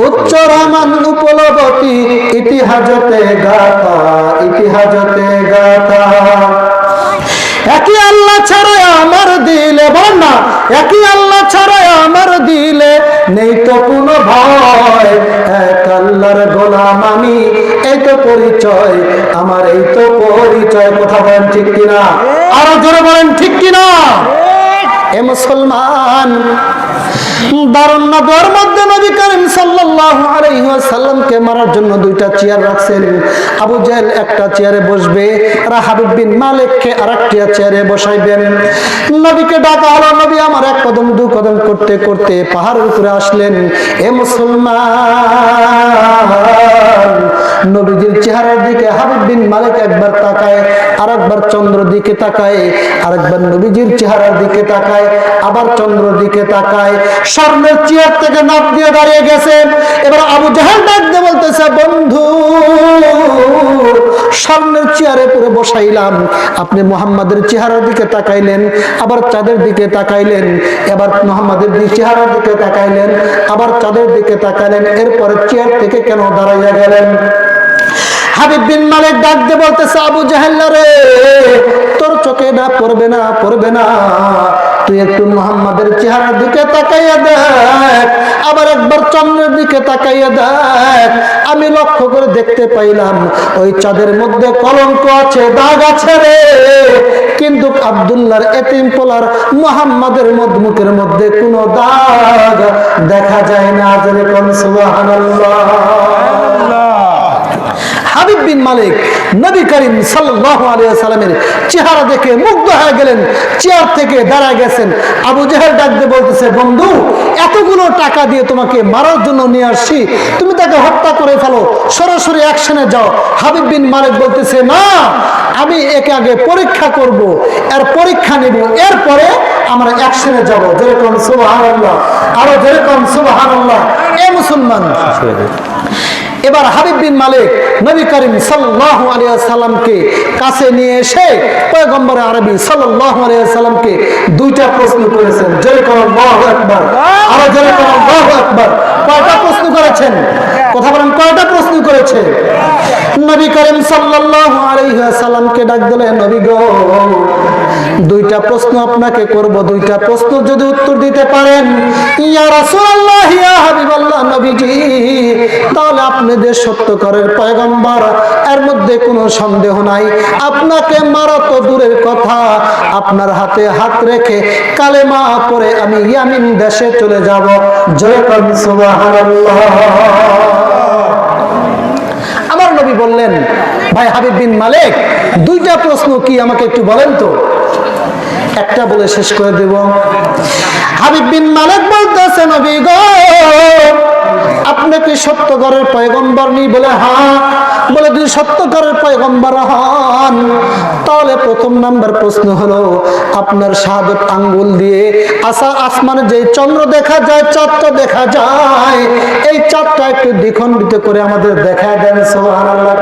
উচ্চ রামান উপলব্ধি ইতিহাসতে গাথা, ইতিহাসতে গাথা। একই আল্লাহ ছাড়া আমার দিলে, বল না, একই আল্লাহ ছাড়া আমার দিলে নেই তো কোনো ভয়। এক আল্লাহর গোলাম আমি, এই তো পরিচয় আমার, এই তো পরিচয়। কথা বলেন ঠিক কিনা? আরো জোরে বলেন ঠিক কিনা? এ মুসলমান, দারুন নগর মধ্যে নবী করিম সাল্লাল্লাহু আলাইহি ওয়াসাল্লামকে মারার জন্য দুইটা চেয়ার রাখছেন। আবু জাহেল একটা চেয়ারে বসবে, আর হাবিব বিন মালিককে আরেকটা চেয়ারে বসাইবেন। নবীকে ডাকা হলো, নবী আমার এক কদম দু কদম করতে করতে পাহাড়ের উপরে আসলেন। এ মুসলমান, নবীজির চেহারার দিকে হাবিব বিন মালিক একবার তাকায়, আরেকবার চন্দ্র দিকে তাকায়, আরেকবার নবীজির চেহারার দিকে তাকায়, আবার চন্দ্র দিকে তাকায়। স্বর্ণের চেয়ার থেকে নাপ দিয়ে দাঁড়িয়ে গেছে। এবার আবু জাহেল ডাক দিয়ে বলতেছে, বন্ধু স্বর্ণের চেয়ারে পুরো বসাইলাম, আপনি মুহাম্মাদের চেহারার দিকে তাকাইলেন, আবার চাঁদের দিকে তাকাইলেন, এবার মুহাম্মাদের চেহারার দিকে তাকাইলেন, আবার চাঁদের দিকে তাকাইলেন, এরপরে চেয়ার থেকে কেন দাঁড়াইয়া গেলেন? হাবিব বিন মালিক ডাক দিয়ে বলতেছে, আবু জাহেল রে, তোর চোখে না পড়বে না, পড়বে না, তুই একটু মুহাম্মাদের চেহারার দিকে তাকাইয়া দেখ, আবার একবার চন্দ্রের দিকে তাকাইয়া দেখ। আমি লক্ষ্য করে দেখতে পাইলাম ওই চাঁদের মধ্যে কলঙ্ক আছে, দাগ আছে রে, কিন্তু আব্দুল্লাহর এতিম পোলার মুহাম্মাদের মুখের মধ্যে কোনো দাগ দেখা যায় না। যেরকম সুবহানাল্লাহ। হাবিব বিন মালিক নবী করিম সাল্লাল্লাহু আলাইহি ওয়াসাল্লামের চেহারা দেখে মুগ্ধ হয়ে গেলেন, চেয়ার থেকে দাঁড়ায় গেছেন। আবু জাহেল ডাক দিয়ে বলতেছে, বন্ধু এতগুলো টাকা দিয়ে তোমাকে মারার জন্য নিয়ে আসছি, তুমি তাকে হত্যা করে ফেলো, সরাসরি অ্যাকশনে যাও। হাবিব বিন মালিক বলতেছে, না, আমি একে আগে পরীক্ষা করব, এর পরীক্ষা নেব, এরপরে আমরা অ্যাকশনে যাব। যেরকম সুবহানাল্লাহ, আরো যেরকম সুবহানাল্লাহ। এ মুসলমান, এবার হাবিব বিন মালিক নবী করিম সাল্লাল্লাহু আলাইহি ওয়াসাল্লামকে কাছে নিয়ে এসে পয়গম্বর আরবি সাল্লাল্লাহু আলাইহি ওয়াসাল্লামকে দুইটা প্রশ্ন করেছেন। যেরকম আল্লাহু আকবার, আর যেরকম আল্লাহু আকবার। কয়টা প্রশ্ন করেছেন? কথা বলেন, কয়টা প্রশ্ন করেছে? নবী করিম সাল্লাল্লাহু আলাইহি ওয়াসাল্লামকে ডাক দিলেন, নবী গো, দুইটা প্রশ্ন আপনাকে করব, দুইটা প্রশ্ন যদি উত্তর দিতে পারেন, ইয়া রাসূলুল্লাহ, ইয়া হাবিবাল্লাহ, নবীজি, তাহলে আপনি যে সত্যকারের পয়গম্বর, এর মধ্যে কোনো সন্দেহ নাই। আপনাকে মারা তো দূরের কথা, আপনার হাতে হাত রেখে কালেমা পড়ে আমি ইয়ামিন দেশে চলে যাব। জয় করুন সুবহানাল্লাহ। আমার নবী বললেন, ভাই হাবিব বিন মালিক, দুইটা প্রশ্ন কি আমাকে একটু বলেন তো। একটা বলে শেষ করে দেব। হাবিব বিন মালিক বলতেছে, নবী গো, আপনি কি সত্যকারের পয়গম্বর নি? বলে হ্যাঁ। বলে যদি সত্যকারের পয়গম্বর হন, তাহলে প্রথম নাম্বার প্রশ্ন হলো, আপনার শাহাদত আঙ্গুল দিয়ে আসমানে যে চন্দ্র দেখা যায়, চাঁদটা দেখা যায়, এই চাঁদটা একটু দ্বিখণ্ডিত করে আমাদের দেখা দেন। সুবহানাল্লাহ।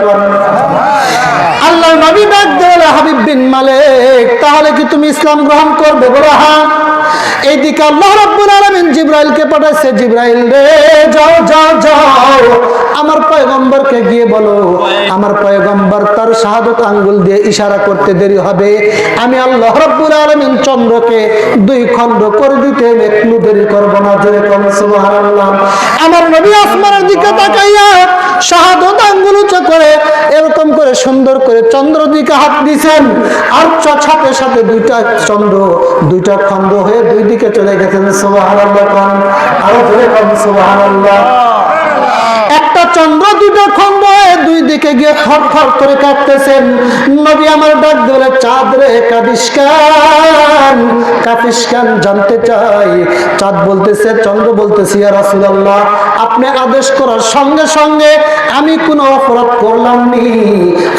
আল্লাহর নবী ডাক দিলেন, হাবিব বিন মালিক, তাহলে কি তুমি ইসলাম গ্রহণ করবে? বলে হ্যাঁ। এইদিকে আল্লাহ রাব্বুল আলামিন জিবরাইলকে পাঠাইছে, জিবরাইল রে, যাও যাও যাও, আমার পয়গম্বরকে গিয়ে বলো, আমার পয়গম্বর তার শাহাদত আঙ্গুল দিয়ে ইশারা করতে দেরি হবে, আমি আল্লাহ রাব্বুল আলামিন চন্দ্রকে 2 খণ্ড করে দিতে একটু দেরি করব না। জোরে বলুন সুবহানাল্লাহ। আমার নবী আসমানের দিকে তাকাইয়া শাহাদত আঙ্গুল উঁচু করে এরকম করে সুন্দর করে চন্দ্র দিকে হাত দিয়েছেন, আর সাথে সাথে 2টা চন্দ্র 2টা খণ্ড হয়ে 2 দিকে চলে গেছেন। সুবহানাল্লাহ। আরো জোরে বলুন সুবহানাল্লাহ। একটা চন্দ্র 2টা খণ্ড হয়ে 2 দিকে গিয়ে থরথর করে কাঁপতেছেন। নবী আমার ডাক দিলে, চাঁদ রে কাঁপিসকান, কাঁপিসকান, জানতে চাই। চাঁদ বলতেছে, চন্দ্র বলতেছে, ইয়া রাসূলুল্লাহ, আপনি আদেশ করার সঙ্গে সঙ্গে আমি কোনো অপরাধ করলাম নি,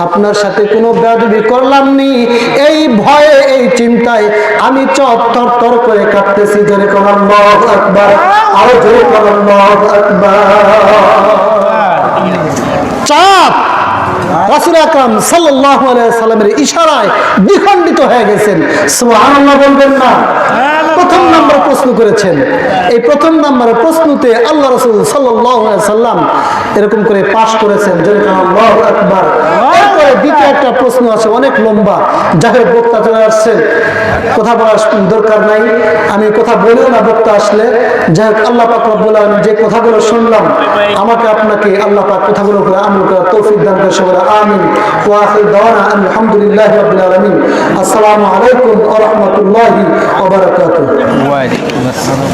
আপনার সাথে কোনো বেয়াদবি করলাম নি, এই ভয়ে এই চিন্তায় আমি থরথর করে কাঁপতেছি। জোরে বলুন আল্লাহু আকবার। আরো জোরে বলুন আল্লাহু আকবার। চাঁদ রাসূল আকরাম সাল্লাল্লাহু আলাইহি সাল্লামের ইশারায় দ্বিখণ্ডিত হয়ে গেছেন। সুবহানাল্লাহ বলবেন না? প্রথম নাম্বার প্রশ্ন করেছেন। এই প্রথম নাম্বারের প্রশ্নতে আল্লাহ রাসূল সাল্লাল্লাহু আলাইহি সাল্লাম এরকম করে পাশ করেছেন। জোরে বলুন আল্লাহু আকবার। এরপরে দ্বিতীয় একটা প্রশ্ন আছে, অনেক লম্বা, যাদের বক্তা চলে আসছে, কথা বলার দরকার নাই, আমি কথা বলিও না বক্তা আসলে। যাই হোক, আল্লাহ পাক রব্বুল আলামিন যে কথাগুলো শুনলাম, আমাকে আপনাকে আল্লাহ পাক কথাগুলো করে আমল করার তৌফিক দান করে। সবাই আমিন। ওয়া আখির দাওয়ানা আলহামদুলিল্লাহি রাব্বিল আলামিন। আসসালামু আলাইকুম ওয়া রাহমাতুল্লাহি ওয়া বারাকাতুহু। ওয়া আলাইকুম আসসালাম।